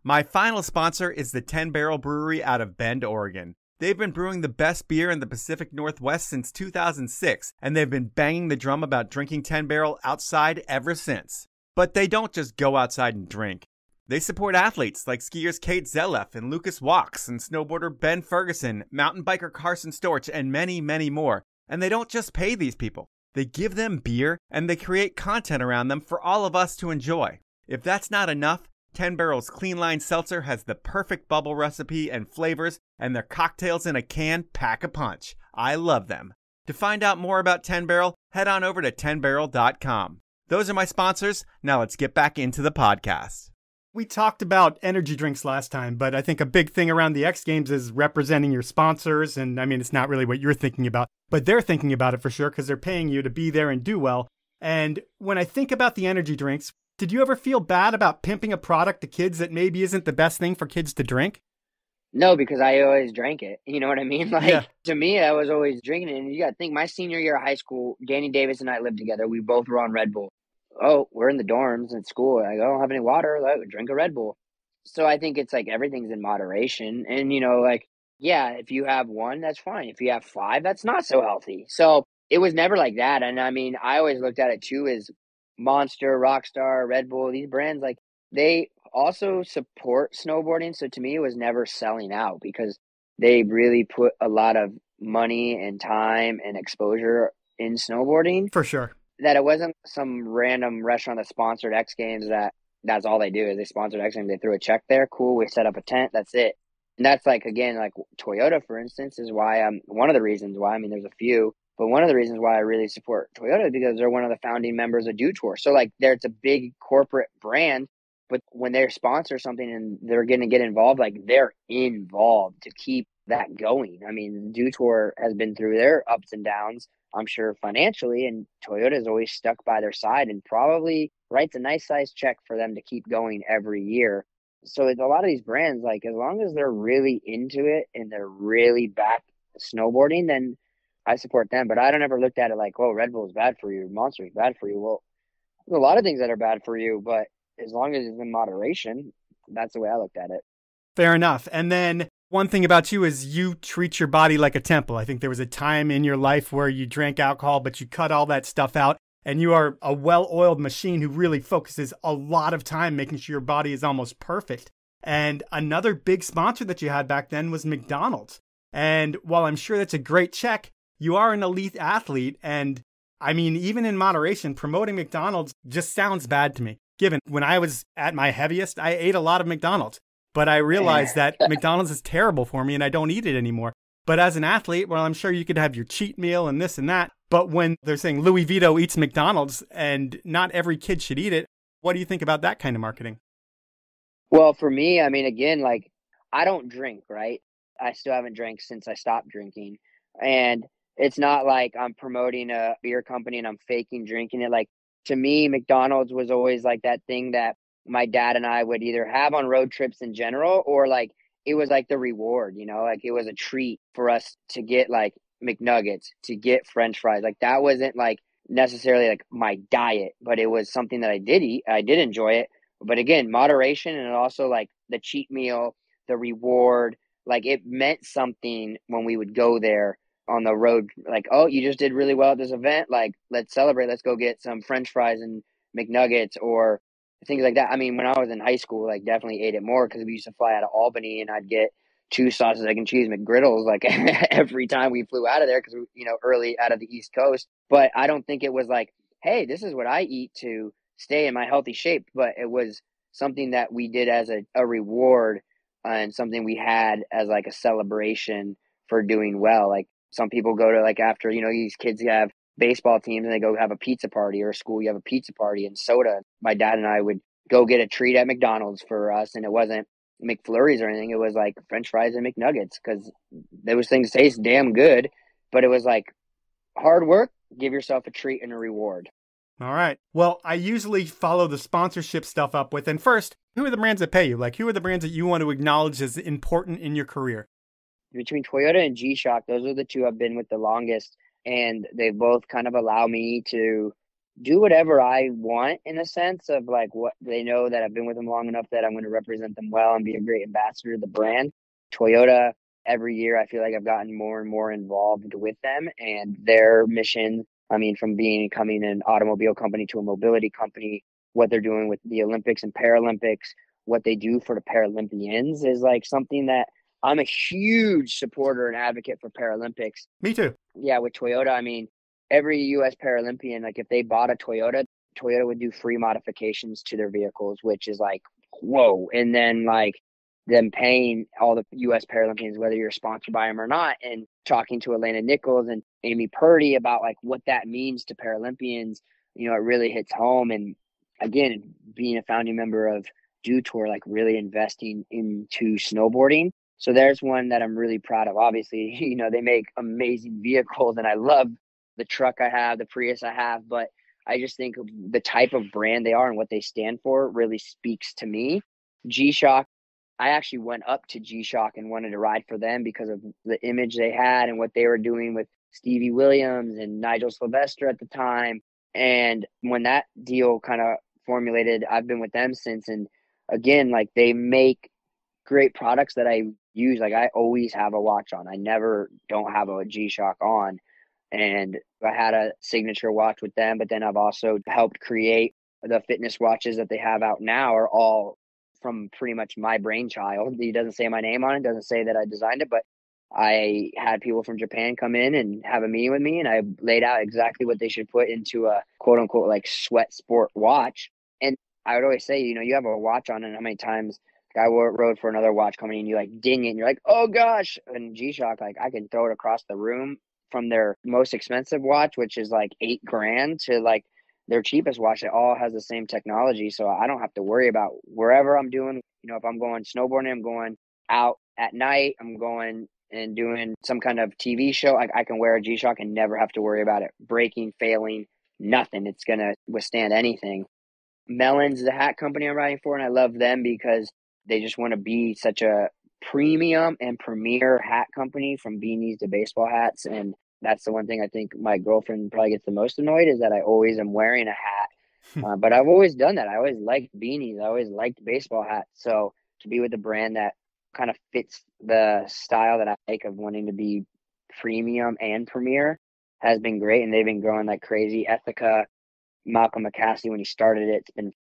My final sponsor is the 10 Barrel Brewery out of Bend, Oregon. They've been brewing the best beer in the Pacific Northwest since 2006, and they've been banging the drum about drinking 10 Barrel outside ever since. But they don't just go outside and drink. They support athletes like skiers Kate Zelef and Lucas Walks, and snowboarder Ben Ferguson, mountain biker Carson Storch, and many, many more. And they don't just pay these people. They give them beer, and they create content around them for all of us to enjoy. If that's not enough, 10 Barrel's Clean Line Seltzer has the perfect bubble recipe and flavors, and their cocktails in a can pack a punch. I love them. To find out more about 10 Barrel, head on over to 10barrel.com. Those are my sponsors. Now let's get back into the podcast. We talked about energy drinks last time, but I think a big thing around the X Games is representing your sponsors. And I mean, it's not really what you're thinking about, but they're thinking about it for sure because they're paying you to be there and do well. And when I think about the energy drinks, did you ever feel bad about pimping a product to kids that maybe isn't the best thing for kids to drink? No, because I always drank it. You know what I mean? Like, To me, I was always drinking it. And you got to think, my senior year of high school, Danny Davis and I lived together. We both were on Red Bull. Oh, we're in the dorms at school. I don't have any water. Drink a Red Bull. So I think it's like everything's in moderation. And, if you have one, that's fine. If you have 5, that's not so healthy. So it was never like that. And I mean, I always looked at it too as Monster, Rockstar, Red Bull, these brands, like they also support snowboarding. So to me, it was never selling out because they really put a lot of money and time and exposure in snowboarding. For sure. That it wasn't some random restaurant that sponsored X Games that's all they do is they sponsored X Games. They threw a check there. Cool. We set up a tent. That's it. And that's like, again, like Toyota, for instance, is why one of the reasons why, I mean, there's a few, but one of the reasons why I really support Toyota is because they're one of the founding members of Dew Tour. So like it's a big corporate brand, but when they sponsor something and they're going to get involved, like they're involved to keep that going. I mean, Dew Tour has been through their ups and downs, I'm sure financially, and Toyota is always stuck by their side and probably writes a nice size check for them to keep going every year. So it's a lot of these brands, like as long as they're really into it and they're really back snowboarding, then I support them. But I don't ever looked at it like, oh, Red Bull is bad for you, Monster is bad for you. Well, there's a lot of things that are bad for you, but as long as it's in moderation, that's the way I looked at it. Fair enough. And then one thing about you is you treat your body like a temple. I think there was a time in your life where you drank alcohol, but you cut all that stuff out. And you are a well-oiled machine who really focuses a lot of time making sure your body is almost perfect. And another big sponsor that you had back then was McDonald's. And while I'm sure that's a great check, you are an elite athlete. And I mean, even in moderation, promoting McDonald's just sounds bad to me. Given when I was at my heaviest, I ate a lot of McDonald's. But I realized that McDonald's is terrible for me and I don't eat it anymore. But as an athlete, well, I'm sure you could have your cheat meal and this and that. But when they're saying Louie Vito eats McDonald's and not every kid should eat it, what do you think about that kind of marketing? Well, for me, I mean, again, like I don't drink, right? I still haven't drank since I stopped drinking. And it's not like I'm promoting a beer company and I'm faking drinking it. Like to me, McDonald's was always like that thing that my dad and I would either have on road trips in general, or like it was like the reward, like it was a treat for us to get like McNuggets, to get French fries. Like that wasn't like necessarily like my diet, but it was something that I did eat. I did enjoy it. But again, moderation, and also like the cheat meal, the reward, like it meant something when we would go there on the road. Like, oh, you just did really well at this event. Like, let's celebrate. Let's go get some French fries and McNuggets or things like that. I mean, when I was in high school, like definitely ate it more because we used to fly out of Albany and I'd get 2 sausage, egg, and cheese McGriddles like every time we flew out of there because, early out of the East Coast. But I don't think it was like, hey, this is what I eat to stay in my healthy shape. But it was something that we did as a reward and something we had as like a celebration for doing well. Like some people go to like after, these kids have baseball teams and they go have a pizza party, or school, you have a pizza party and soda. My dad and I would go get a treat at McDonald's for us. And it wasn't McFlurries or anything. It was like French fries and McNuggets because those things taste damn good. But it was like hard work, give yourself a treat and a reward. All right. Well, I usually follow the sponsorship stuff up with, and first, who are the brands that pay you? Like, who are the brands that you want to acknowledge as important in your career? Between Toyota and G-Shock, those are the two I've been with the longest. And they both kind of allow me to do whatever I want in a sense of like what they know that I've been with them long enough that I'm going to represent them well and be a great ambassador of the brand. Toyota, every year, I feel like I've gotten more and more involved with them and their mission. I mean, from becoming an automobile company to a mobility company, what they're doing with the Olympics and Paralympics, what they do for the Paralympians is like something that I'm a huge supporter and advocate for Paralympics. Me too. Yeah, with Toyota, I mean, every U.S. Paralympian, like if they bought a Toyota would do free modifications to their vehicles, which is like, whoa. And then like them paying all the U.S. Paralympians, whether you're sponsored by them or not, and talking to Elena Nichols and Amy Purdy about like what that means to Paralympians, it really hits home. And again, being a founding member of Dew Tour, like really investing into snowboarding. So there's one that I'm really proud of. Obviously, they make amazing vehicles and I love the truck I have, the Prius I have, but I just think the type of brand they are and what they stand for really speaks to me. G-Shock, I actually went up to G-Shock and wanted to ride for them because of the image they had and what they were doing with Stevie Williams and Nigel Sylvester at the time. And when that deal kind of formulated, I've been with them since. And again, like they make great products that I use. Like I always have a watch on. I never don't have a G-Shock on. And I had a signature watch with them, but then I've also helped create the fitness watches that they have out now are all from pretty much my brainchild. It doesn't say my name on it, doesn't say that I designed it, but I had people from Japan come in and have a meeting with me and I laid out exactly what they should put into a quote unquote like sweat sport watch. And I would always say, you have a watch on and how many times I rode for another watch company and you like ding it and you're like, oh gosh. And G-Shock, like I can throw it across the room from their most expensive watch, which is like $8,000 to like their cheapest watch. It all has the same technology. So I don't have to worry about wherever I'm doing, if I'm going snowboarding, I'm going out at night, I'm going and doing some kind of TV show, I can wear a G-Shock and never have to worry about it breaking, failing, nothing. It's going to withstand anything. Melon's the hat company I'm riding for, and I love them because They just want to be such a premium and premier hat company, from beanies to baseball hats. And that's the one thing I think my girlfriend probably gets the most annoyed, is that I always am wearing a hat. But I've always done that. I always liked beanies. I always liked baseball hats. So to be with a brand that kind of fits the style that I like of wanting to be premium and premier has been great. And they've been growing like crazy. Ethica, Malcolm McCassie, when he started it, it's been,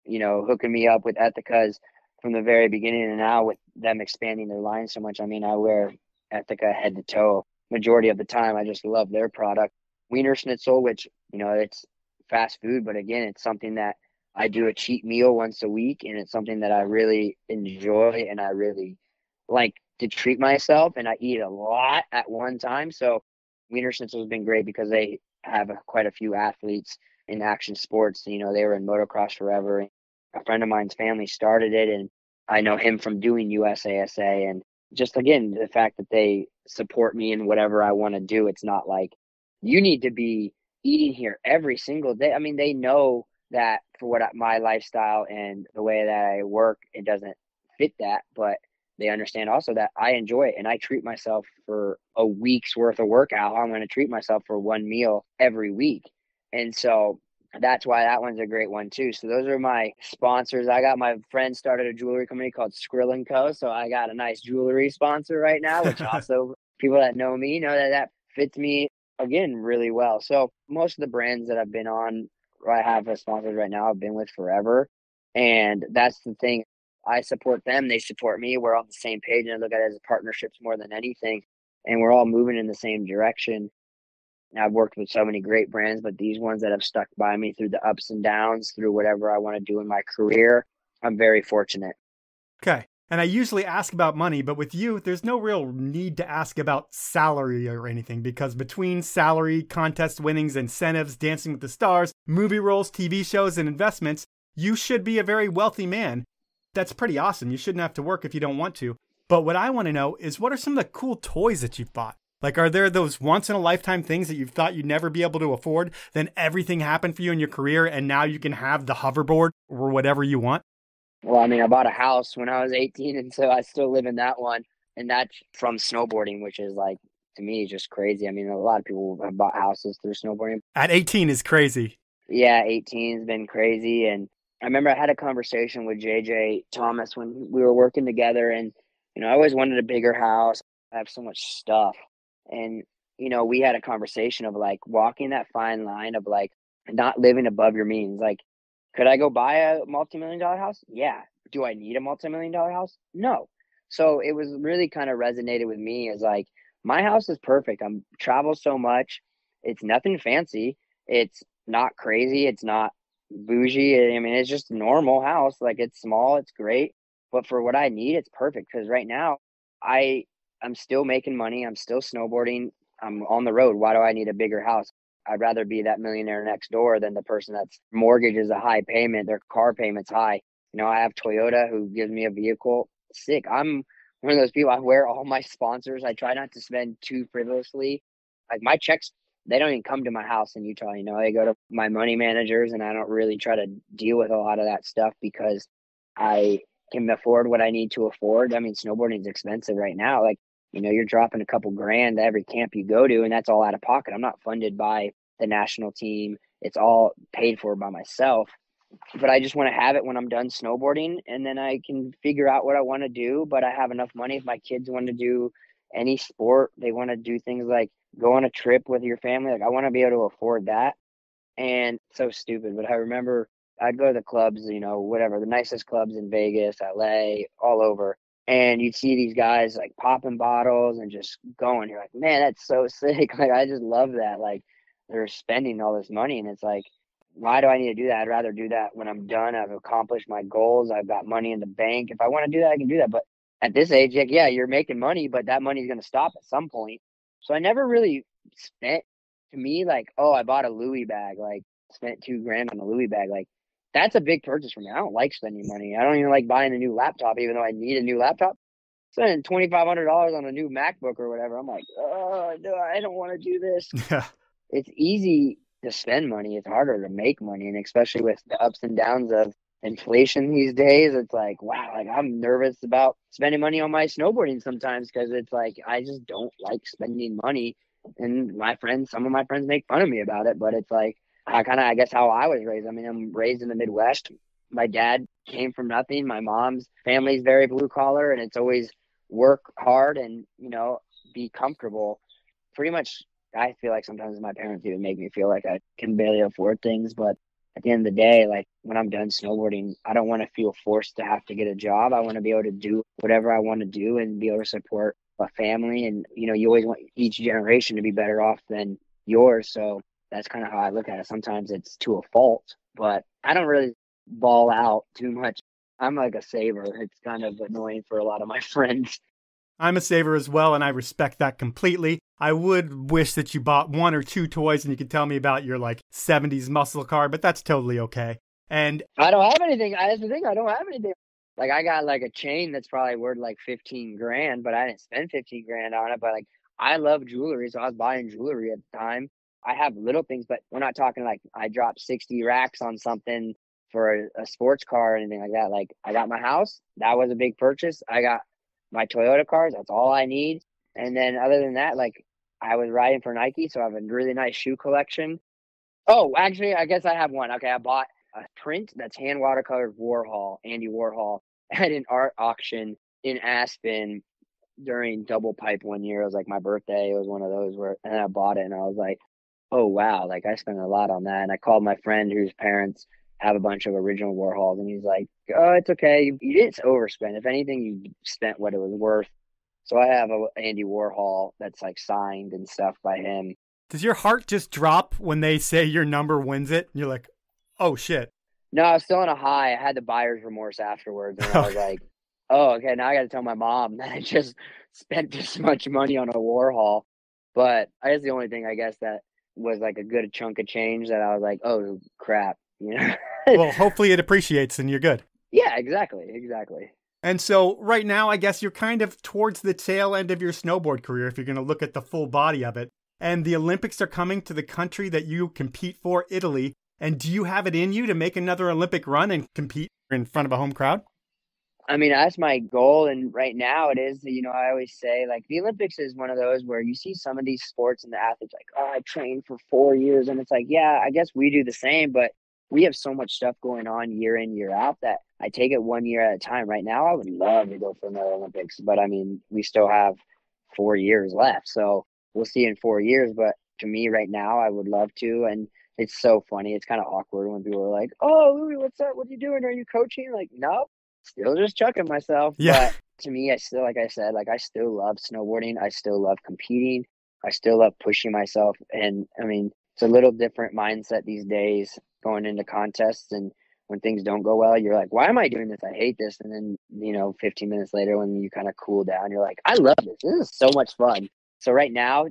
hooking me up with Ethicas from the very beginning. And now with them expanding their line so much, I mean, I wear Ethica head to toe majority of the time. I just love their product. Wiener Schnitzel, which, it's fast food, but again, it's something that I do a cheat meal once a week, and it's something that I really enjoy and I really like to treat myself, and I eat a lot at one time. So Wiener Schnitzel has been great because they have quite a few athletes in action sports. They were in motocross forever. A friend of mine's family started it, and I know him from doing USASA. And just, again, the fact that they support me in whatever I want to do. It's not like you need to be eating here every single day. I mean, they know that for my lifestyle and the way that I work, it doesn't fit that, but they understand also that I enjoy it, and I treat myself for a week's worth of workout. I'm going to treat myself for one meal every week. And so that's why that one's a great one too. So those are my sponsors. I got my friend started a jewelry company called Skrill & Co. So I got a nice jewelry sponsor right now, which also people that know me know that fits me, again, really well. So most of the brands that I've been on, or I have as sponsors right now, I've been with forever. And that's the thing. I support them. They support me. We're on the same page, and I look at it as partnerships more than anything. And we're all moving in the same direction. I've worked with so many great brands, but these ones that have stuck by me through the ups and downs, through whatever I want to do in my career, I'm very fortunate. Okay. And I usually ask about money, but with you, there's no real need to ask about salary or anything, because between salary, contest winnings, incentives, Dancing with the Stars, movie roles, TV shows, and investments, you should be a very wealthy man. That's pretty awesome. You shouldn't have to work if you don't want to. But what I want to know is, what are some of the cool toys that you've bought? Like, are there those once-in-a-lifetime things that you've thought you'd never be able to afford, then everything happened for you in your career, and now you can have the hoverboard or whatever you want? Well, I mean, I bought a house when I was 18, and so I still live in that one. And that's from snowboarding, which is, like, to me, just crazy. I mean, a lot of people have bought houses through snowboarding. At 18 is crazy. Yeah, 18 has been crazy. And I remember I had a conversation with JJ Thomas when we were working together, and, I always wanted a bigger house. I have so much stuff. And, we had a conversation of, like, walking that fine line of, like, not living above your means. Like, could I go buy a multi-million-dollar house? Yeah. Do I need a multi-million-dollar house? No. So it was really kind of resonated with me as, like, my house is perfect. I'm travel so much. It's nothing fancy. It's not crazy. It's not bougie. I mean, it's just a normal house. Like, it's small. It's great. But for what I need, it's perfect. Because right now, I'm still making money. I'm still snowboarding. I'm on the road. Why do I need a bigger house? I'd rather be that millionaire next door than the person that's mortgage is a high payment. Their car payment's high. I have Toyota who gives me a vehicle. Sick. I'm one of those people. I wear all my sponsors. I try not to spend too frivolously. Like, my checks, they don't even come to my house in Utah. They go to my money managers, and I don't really try to deal with a lot of that stuff because I can afford what I need to afford. I mean, snowboarding is expensive right now. Like, you're dropping a couple grand every camp you go to, and that's all out of pocket. I'm not funded by the national team. It's all paid for by myself. But I just want to have it when I'm done snowboarding, and then I can figure out what I want to do. But I have enough money if my kids want to do any sport. They want to do things like go on a trip with your family. Like, I want to be able to afford that. And so stupid, but I remember I'd go to the clubs, whatever, the nicest clubs in Vegas, LA, all over. And you'd see these guys, like, popping bottles and just going. You're like, man, that's so sick. Like, I just love that. Like, they're spending all this money, and it's like, why do I need to do that? I'd rather do that when I'm done. I've accomplished my goals. I've got money in the bank. If I want to do that, I can do that. But at this age, like, yeah, you're making money, but that money is going to stop at some point. So I never really spent, to me, like, oh, I bought a Louie bag, like, spent $2,000 on a Louie bag. Like, that's a big purchase for me. I don't like spending money. I don't even like buying a new laptop, even though I need a new laptop. Spending $2,500 on a new MacBook or whatever, I'm like, oh, no, I don't want to do this. Yeah. It's easy to spend money. It's harder to make money, and especially with the ups and downs of inflation these days, it's like, wow, like I'm nervous about spending money on my snowboarding sometimes because it's like I just don't like spending money. And some of my friends make fun of me about it, but it's like I guess how I was raised. I mean, I'm raised in the Midwest. My dad came from nothing. My mom's family's very blue collar, and it's always work hard and, be comfortable. Pretty much, I feel like sometimes my parents even make me feel like I can barely afford things, but at the end of the day, like when I'm done snowboarding, I don't want to feel forced to have to get a job. I want to be able to do whatever I want to do and be able to support a family. And, you always want each generation to be better off than yours. So that's kind of how I look at it. Sometimes it's to a fault, but I don't really ball out too much. I'm like a saver. It's kind of annoying for a lot of my friends. I'm a saver as well, and I respect that completely. I would wish that you bought 1 or 2 toys and you could tell me about your 70s muscle car, but that's totally okay. And I don't have anything. That's the thing. I don't have anything. Like I got a chain that's probably worth 15 grand, but I didn't spend 15 grand on it. But I love jewelry, so I was buying jewelry at the time. I have little things, but we're not talking I dropped 60 racks on something for a sports car or anything like that. I got my house. That was a big purchase. I got my Toyota cars. That's all I need. And then other than that, I was riding for Nike, so I have a really nice shoe collection. Oh, actually, I guess I have one. Okay, I bought a print that's hand watercolored Warhol, Andy Warhol, at an art auction in Aspen during Double Pipe one year. It was my birthday. It was one of those and I bought it and I was like, oh, wow, I spent a lot on that. And I called my friend whose parents have a bunch of original Warhols, and he's like, oh, it's okay. You didn't overspend. If anything, you spent what it was worth. So I have a Andy Warhol that's signed and stuff by him. Does your heart just drop when they say your number wins it? And you're like, oh, shit. No, I was still on a high. I had the buyer's remorse afterwards. And I was like, oh, okay, now I got to tell my mom that I just spent this much money on a Warhol. But I guess the only thing, I guess, that was a good chunk of change that I was like, oh, crap, Well, hopefully it appreciates and you're good. Yeah, exactly. And so right now, I guess you're kind of towards the tail end of your snowboard career if you're going to look at the full body of it. And the Olympics are coming to the country that you compete for, Italy. And do you have it in you to make another Olympic run and compete in front of a home crowd? I mean, that's my goal. And right now it is, I always say the Olympics is one of those where you see some of these sports and the athletes oh, I trained for 4 years. And it's yeah, I guess we do the same, but we have so much stuff going on year in, year out that I take it 1 year at a time. Right now, I would love to go for another Olympics, but I mean, we still have 4 years left. So we'll see in 4 years. But to me right now, I would love to. And it's so funny. It's kind of awkward when people are like, oh, Louie, what's up? What are you doing? Are you coaching? No, still just chucking myself. Yeah. But to me, I still, like I said, I still love snowboarding. I still love competing. I still love pushing myself. And I mean, it's a little different mindset these days going into contests. And when things don't go well, you're like, why am I doing this? I hate this. And then, 15 minutes later, when you kind of cool down, you're like, I love this. This is so much fun. So right now,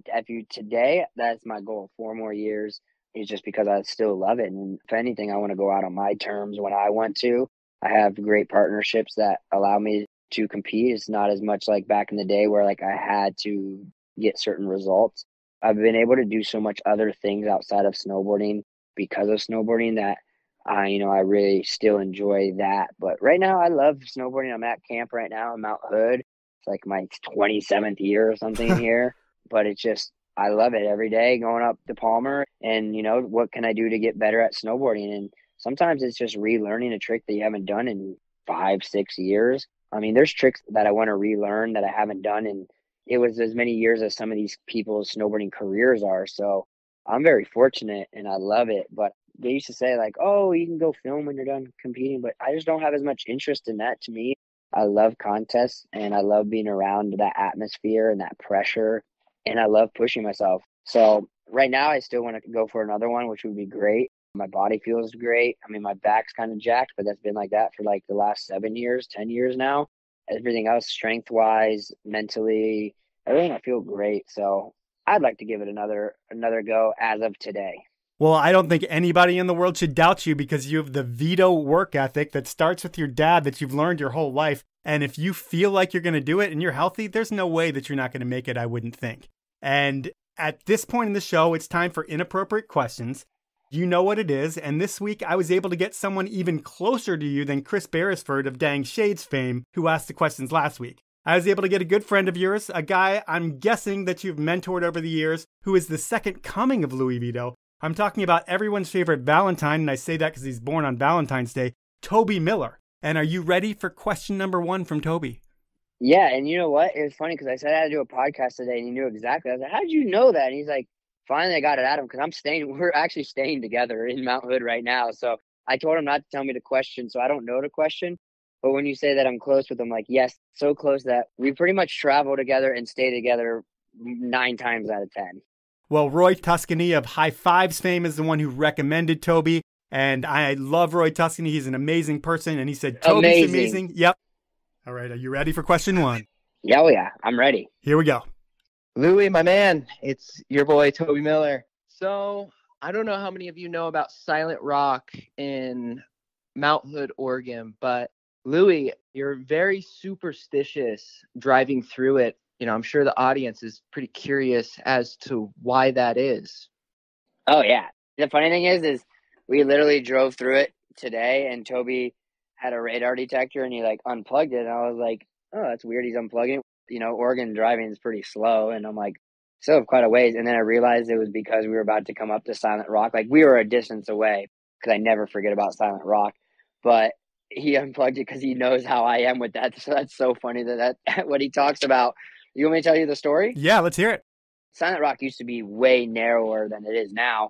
today, that's my goal. 4 more years is just because I still love it. And if anything, I want to go out on my terms when I want to. I have great partnerships that allow me to compete. It's not as much like back in the day where I had to get certain results. I've been able to do so much other things outside of snowboarding because of snowboarding that I really still enjoy that. But right now I love snowboarding. I'm at camp right now in Mount Hood. It's my 27th year or something here, but it's just, I love it every day going up to Palmer and, what can I do to get better at snowboarding? And sometimes it's just relearning a trick that you haven't done in 5-6 years. I mean, there's tricks that I want to relearn that I haven't done. And it was as many years as some of these people's snowboarding careers are. So I'm very fortunate and I love it. But they used to say oh, you can go film when you're done competing, but I just don't have as much interest in that. To me, I love contests and I love being around that atmosphere and that pressure. And I love pushing myself. So right now I still want to go for another one, which would be great. My body feels great. I mean, my back's kind of jacked, but that's been like that for the last 7 years, 10 years now. Everything else, strength-wise, mentally, everything, I feel great. So I'd like to give it another go as of today. Well, I don't think anybody in the world should doubt you because you have the Vito work ethic that starts with your dad that you've learned your whole life. And if you feel like you're going to do it and you're healthy, there's no way that you're not going to make it, I wouldn't think. And at this point in the show, it's time for inappropriate questions. You know what it is, and this week I was able to get someone even closer to you than Chris Beresford of Dang Shades fame, who asked the questions last week. I was able to get a good friend of yours, a guy I'm guessing that you've mentored over the years, who is the second coming of Louie Vito. I'm talking about everyone's favorite Valentine, and I say that because he's born on Valentine's Day, Toby Miller. And are you ready for question number 1 from Toby? Yeah, and you know what? It was funny because I said I had to do a podcast today, and he knew exactly. I was like, "How did you know that?" And he's like, "Finally, I got it out of him because we're actually staying together in Mount Hood right now." So I told him not to tell me the question, so I don't know the question. But when you say that I'm close with him, like, yes, so close that we pretty much travel together and stay together 9 times out of 10. Well, Roy Tuscany of High Fives fame is the one who recommended Toby, and I love Roy Tuscany. He's an amazing person, and he said, Toby's amazing. Yep. All right, are you ready for question 1? Yeah, oh yeah, I'm ready. Here we go. Louie, my man, it's your boy, Toby Miller. So I don't know how many of you know about Silent Rock in Mount Hood, Oregon, but Louie, you're very superstitious driving through it. You know, I'm sure the audience is pretty curious as to why that is. Oh, yeah. The funny thing is we literally drove through it today, and Toby had a radar detector, and he, like, unplugged it, and I was like, oh, that's weird, he's unplugging it. You know, Oregon driving is pretty slow, and I'm like, still have quite a ways, and then I realized it was because we were about to come up to Silent Rock. Like, we were a distance away, because I never forget about Silent Rock, but he unplugged it because he knows how I am with that, so that's so funny that what he talks about. You want me to tell you the story? Yeah, let's hear it. Silent Rock used to be way narrower than it is now.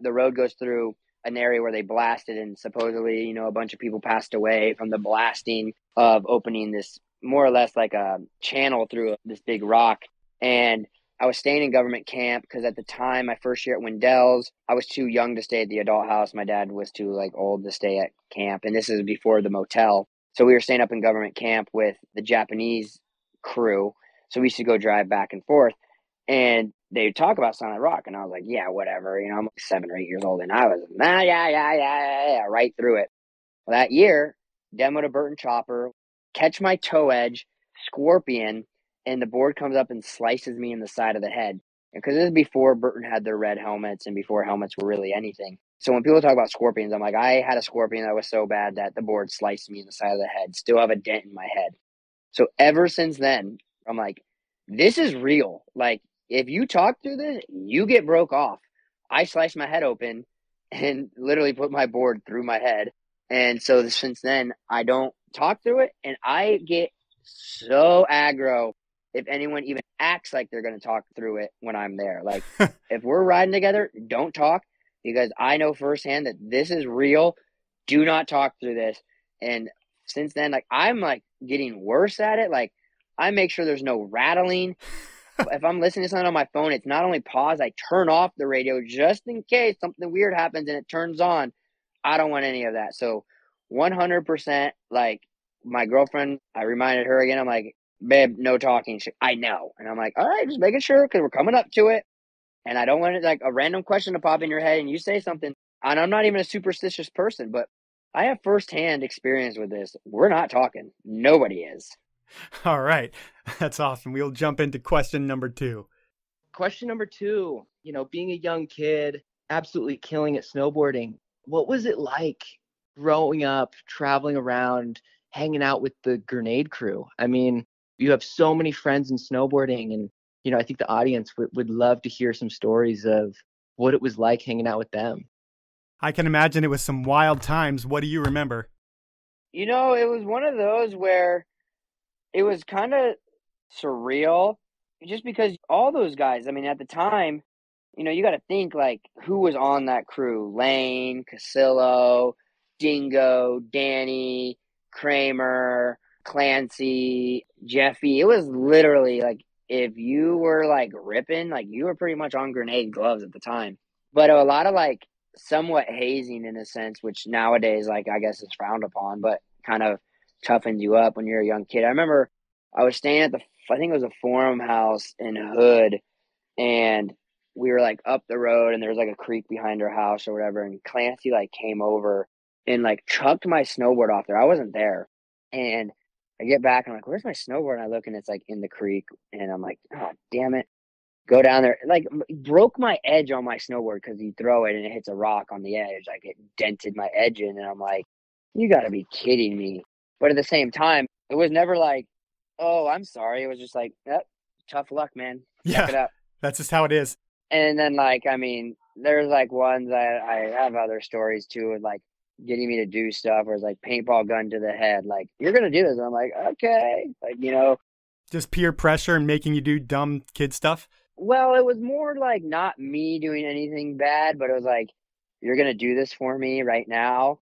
The road goes through an area where they blasted, and supposedly, you know, a bunch of people passed away from the blasting of opening this more or less like a channel through this big rock. And I was staying in government camp because at the time, my first year at Wendell's, I was too young to stay at the adult house. My dad was too old to stay at camp, and this is before the motel. So we were staying up in government camp with the Japanese crew. So we used to go drive back and forth, and they would talk about Silent Rock, and I was like, yeah, whatever. You know, I'm like 7 or 8 years old, and I was, yeah, right through it. Well, that year, demo to Burton Chopper, catch my toe edge, scorpion, and the board comes up and slices me in the side of the head. Because this is before Burton had their red helmets and before helmets were really anything. So when people talk about scorpions, I'm like, I had a scorpion that was so bad that the board sliced me in the side of the head. Still have a dent in my head. So ever since then, I'm like, this is real. Like, if you talk through this, you get broke off. I sliced my head open and literally put my board through my head. And so since then, I don't talk through it. And I get so aggro if anyone even acts like they're going to talk through it when I'm there. Like, if we're riding together, don't talk, because I know firsthand that this is real. Do not talk through this. And since then, I'm getting worse at it. Like, I make sure there's no rattling. If I'm listening to something on my phone, it's not only pause, I turn off the radio just in case something weird happens and it turns on. I don't want any of that. So 100%, my girlfriend, I reminded her again, I'm like, babe, no talking. I know. And I'm like, all right, just making sure because we're coming up to it. And I don't want it a random question to pop in your head and you say something. And I'm not even a superstitious person, but I have firsthand experience with this. We're not talking. Nobody is. All right. That's awesome. We'll jump into question number 2. Question number 2, you know, being a young kid, absolutely killing at snowboarding. What was it like growing up, traveling around, hanging out with the grenade crew? I mean, you have so many friends in snowboarding, and, you know, I think the audience would love to hear some stories of what it was like hanging out with them. I can imagine it was some wild times. What do you remember? You know, it was one of those where it was kind of surreal just because all those guys, I mean, at the time, you know, you got to think who was on that crew: Lane, Casillo, Dingo, Danny, Kramer, Clancy, Jeffy. It was literally if you were ripping, you were pretty much on grenade gloves at the time. But a lot of somewhat hazing in a sense, which nowadays I guess is frowned upon, but kind of toughens you up when you're a young kid. I remember I was staying at I think it was a Forum House in Hood, and we were up the road, and there was a creek behind our house or whatever, and Clancy came over and chucked my snowboard off there. I wasn't there, and I get back and I'm like, where's my snowboard? And I look, and it's in the creek, and I'm like, oh damn it. go down there, like broke my edge on my snowboard because you throw it and it hits a rock on the edge. Like it dented my edge in, and I'm like, you got to be kidding me. But at the same time, it was never like, oh, I'm sorry. It was just like, yep, tough luck, man. Suck it up. That's just how it is. And then, like, I mean, there's like ones I have other stories too, with like getting me to do stuff where it's like paintball gun to the head. Like, you're going to do this. And I'm like, okay. Like, you know. Just peer pressure and making you do dumb kid stuff? Well, it was more like not me doing anything bad, but it was like, you're going to do this for me right now.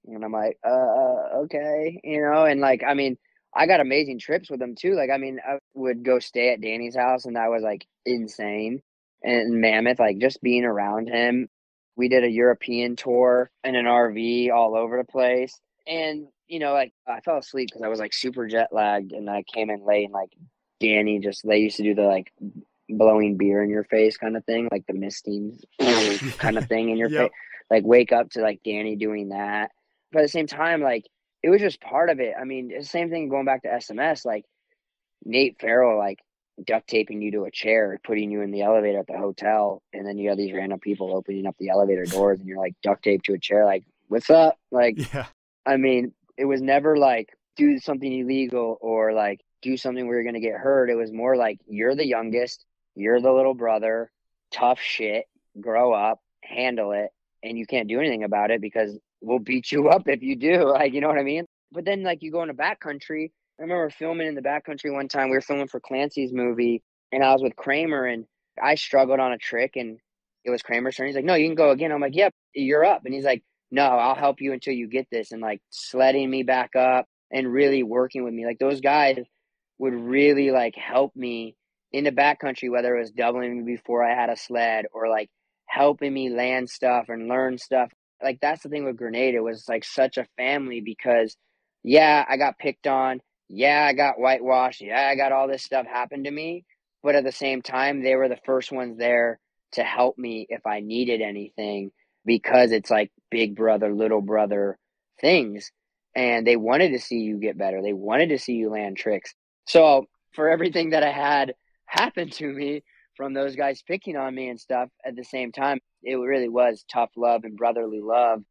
And I'm like, okay, you know, and like, I mean, I got amazing trips with him too. Like, I mean, I would go stay at Danny's house, and that was like insane. And Mammoth, like just being around him. We did a European tour in an RV all over the place. And, you know, like I fell asleep because I was like super jet lagged, and I came in late, and like Danny they used to do the like blowing beer in your face kind of thing, like the misting kind of thing in your face. Like wake up to like Danny doing that. But at the same time, like, it was just part of it. I mean, it's the same thing going back to SMS, like Nate Farrell, like duct taping you to a chair, putting you in the elevator at the hotel. And then you have these random people opening up the elevator doors, and you're like duct taped to a chair. Like, what's up? Like, I mean, it was never like do something illegal or like do something where you're going to get hurt. It was more like, you're the youngest, you're the little brother, tough shit, grow up, handle it. And you can't do anything about it because we'll beat you up if you do. Like, you know what I mean? But then, like, you go in the backcountry. I remember filming in the backcountry one time. We were filming for Clancy's movie, and I was with Kramer, and I struggled on a trick, and it was Kramer's turn. He's like, no, you can go again. I'm like, yep, you're up. And he's like, no, I'll help you until you get this. And, like, sledding me back up and really working with me. Like, those guys would really, like, help me in the backcountry, whether it was doubling me before I had a sled or, like, helping me land stuff and learn stuff. Like, that's the thing with Grenade. It was like such a family because, yeah, I got picked on. Yeah, I got whitewashed. Yeah, I got all this stuff happen to me. But at the same time, they were the first ones there to help me if I needed anything, because it's like big brother, little brother things. And they wanted to see you get better. They wanted to see you land tricks. So for everything that I had happen to me, from those guys picking on me and stuff, at the same time, it really was tough love and brotherly love,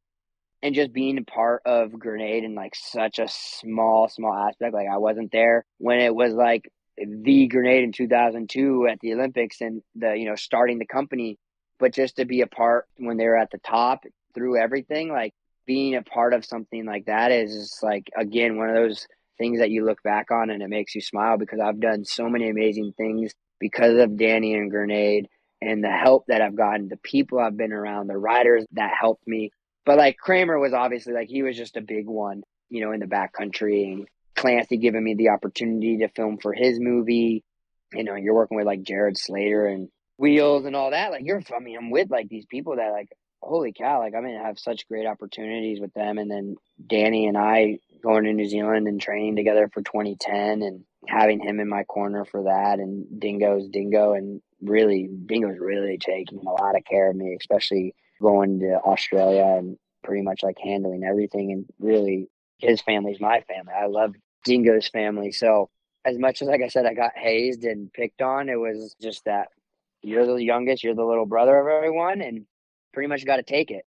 and just being a part of Grenade in like such a small aspect. Like, I wasn't there when it was like the Grenade in 2002 at the Olympics and the, you know, starting the company, but just to be a part when they were at the top through everything, like being a part of something like that is just like, again, one of those things that you look back on and it makes you smile, because I've done so many amazing things because of Danny and Grenade and the help that I've gotten, the people I've been around, the riders that helped me. But like Kramer was obviously like, he was just a big one, you know, in the backcountry, and Clancy giving me the opportunity to film for his movie. You know, you're working with like Jared Slater and Wheels and all that. Like, I'm with like these people that like, holy cow, like I'm going to have such great opportunities with them. And then Danny and I going to New Zealand and training together for 2010 and having him in my corner for that. And Dingo's Dingo, and really Dingo's really taking a lot of care of me, especially going to Australia and pretty much like handling everything. And really his family's my family. I love Dingo's family. So as much as, like I said, I got hazed and picked on, it was just that you're the youngest, you're the little brother of everyone, and pretty much got to take it.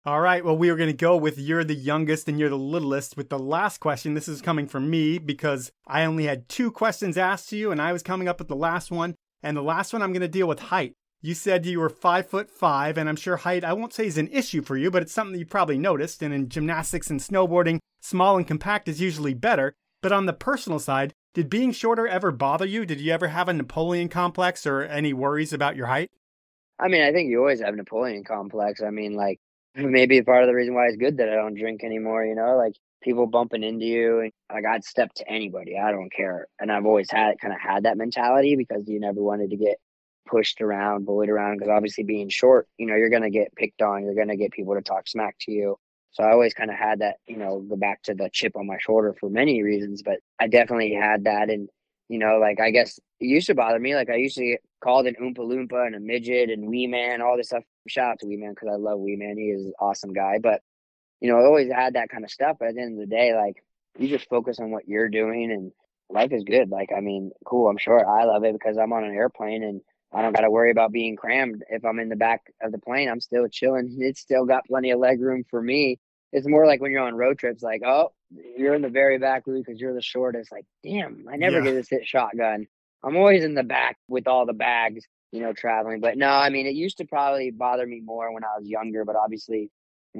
All right. Well, we were going to go with you're the youngest and you're the littlest with the last question. This is coming from me because I only had 2 questions asked to you, and I was coming up with the last one. And the last one, I'm going to deal with height. You said you were 5'5", and I'm sure height, I won't say is an issue for you, but it's something you probably noticed. And in gymnastics and snowboarding, small and compact is usually better. But on the personal side, did being shorter ever bother you? Did you ever have a Napoleon complex or any worries about your height? I mean, I think you always have Napoleon complex. I mean, like, maybe part of the reason why it's good that I don't drink anymore, you know, like people bumping into you, and like I'd step to anybody. I don't care. And I've always had that mentality, because you never wanted to get pushed around, bullied around, because obviously being short, you know, you're going to get picked on. You're going to get people to talk smack to you. So I always kind of had that, you know, go back to the chip on my shoulder for many reasons, but I definitely had that. And, you know, like, I guess it used to bother me. Like, I used to get called an Oompa Loompa and a midget and Wee Man, all this stuff. Shout out to Wee Man, because I love Wee Man. He is an awesome guy. But, you know, I always had that kind of stuff. But at the end of the day, like, you just focus on what you're doing, and life is good. Like, I mean, cool, I'm short. I love it because I'm on an airplane and I don't got to worry about being crammed. If I'm in the back of the plane, I'm still chilling. It's still got plenty of leg room for me. It's more like when you're on road trips, like, oh, you're in the very back, Louie, because you're the shortest. Like, damn, I never get to sit shotgun. I'm always in the back with all the bags, traveling. But no, I mean, it used to probably bother me more when I was younger, but obviously,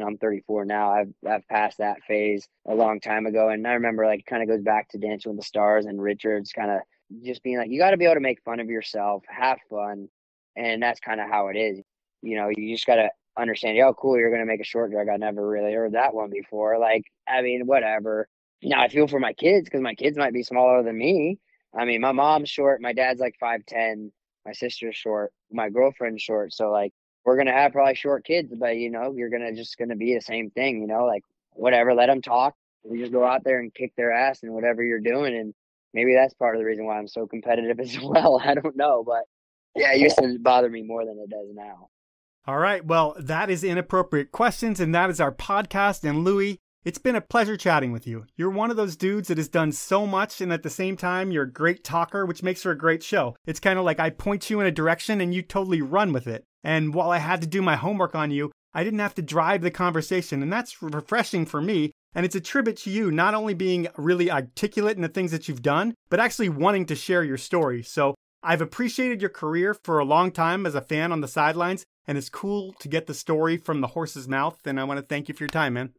I'm 34 now. I've passed that phase a long time ago. And I remember, like, it kind of goes back to Dancing with the Stars and Richards kind of just being like, you got to be able to make fun of yourself, have fun. And that's kind of how it is. You just got to understand, oh, cool, you're going to make a short drag. I never really heard that one before. Like, I mean, whatever. Now I feel for my kids because my kids might be smaller than me. I mean, my mom's short. My dad's like 5'10". My sister's short. My girlfriend's short. So, like, we're going to have probably short kids, but, you're just going to be the same thing, like, whatever, let them talk. We just go out there and kick their ass and whatever you're doing. And maybe that's part of the reason why I'm so competitive as well. I don't know, but yeah, it used to bother me more than it does now. All right. Well, that is Inappropriate Questions, and that is our podcast. And Louie, it's been a pleasure chatting with you. You're one of those dudes that has done so much, and at the same time, you're a great talker, which makes for a great show. It's kind of like I point you in a direction and you totally run with it. And while I had to do my homework on you, I didn't have to drive the conversation, and that's refreshing for me. And it's a tribute to you not only being really articulate in the things that you've done, but actually wanting to share your story. So I've appreciated your career for a long time as a fan on the sidelines, and it's cool to get the story from the horse's mouth. And I want to thank you for your time, man.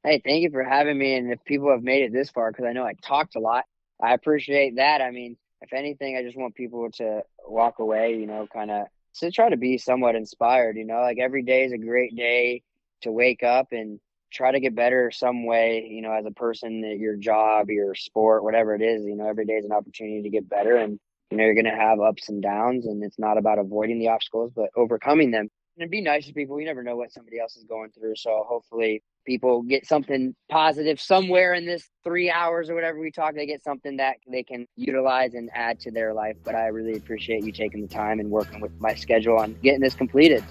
Hey, thank you for having me. And if people have made it this far, because I know I talked a lot, I appreciate that. I mean, if anything, I just want people to walk away, kind of to try to be somewhat inspired, like every day is a great day to wake up and try to get better some way, as a person, your job, your sport, whatever it is, every day is an opportunity to get better. And, you're going to have ups and downs, and it's not about avoiding the obstacles, but overcoming them. And be nice to people. You never know what somebody else is going through. So hopefully people get something positive somewhere in this 3 hours or whatever we talk. They get something that they can utilize and add to their life. But I really appreciate you taking the time and working with my schedule on getting this completed.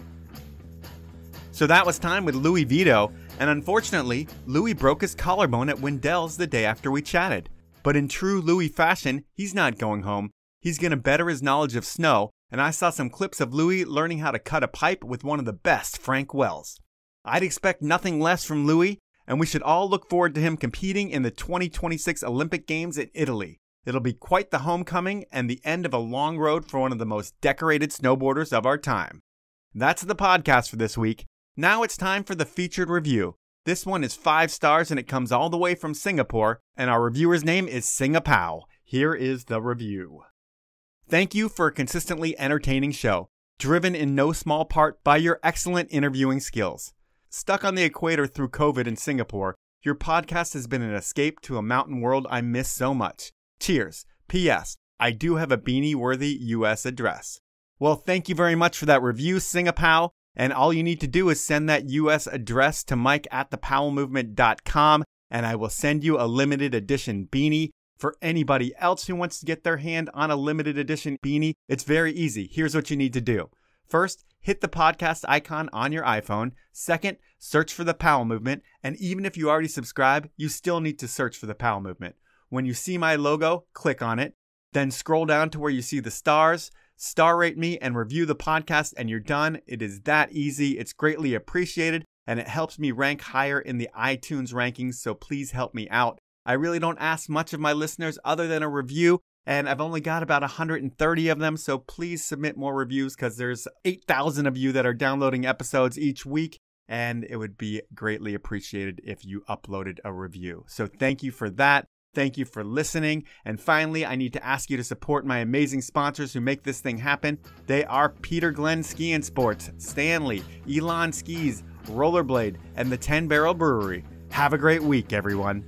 So that was time with Louie Vito. And unfortunately, Louie broke his collarbone at Wendell's the day after we chatted. But in true Louie fashion, he's not going home. He's going to better his knowledge of snow, and I saw some clips of Louie learning how to cut a pipe with one of the best, Frank Wells. I'd expect nothing less from Louie, and we should all look forward to him competing in the 2026 Olympic Games in Italy. It'll be quite the homecoming and the end of a long road for one of the most decorated snowboarders of our time. That's the podcast for this week. Now it's time for the featured review. This one is 5 stars and it comes all the way from Singapore, and our reviewer's name is Singapao. Here is the review. Thank you for a consistently entertaining show, driven in no small part by your excellent interviewing skills. Stuck on the equator through COVID in Singapore, your podcast has been an escape to a mountain world I miss so much. Cheers. P.S. I do have a beanie-worthy U.S. address. Well, thank you very much for that review, Singapao. And all you need to do is send that U.S. address to mike@thepowellmovement.com, and I will send you a limited edition beanie. For anybody else who wants to get their hand on a limited edition beanie, it's very easy. Here's what you need to do. First, hit the podcast icon on your iPhone. Second, search for The Powell Movement. And even if you already subscribe, you still need to search for The Powell Movement. When you see my logo, click on it. Then scroll down to where you see the stars. Star rate me and review the podcast, and you're done. It is that easy. It's greatly appreciated, and it helps me rank higher in the iTunes rankings, so please help me out. I really don't ask much of my listeners other than a review, and I've only got about 130 of them, so please submit more reviews because there's 8,000 of you that are downloading episodes each week, and it would be greatly appreciated if you uploaded a review. So thank you for that. Thank you for listening. And finally, I need to ask you to support my amazing sponsors who make this thing happen. They are Peter Glenn Ski and Sports, Stanley, Elon Skis, Rollerblade, and the 10 Barrel Brewery. Have a great week, everyone.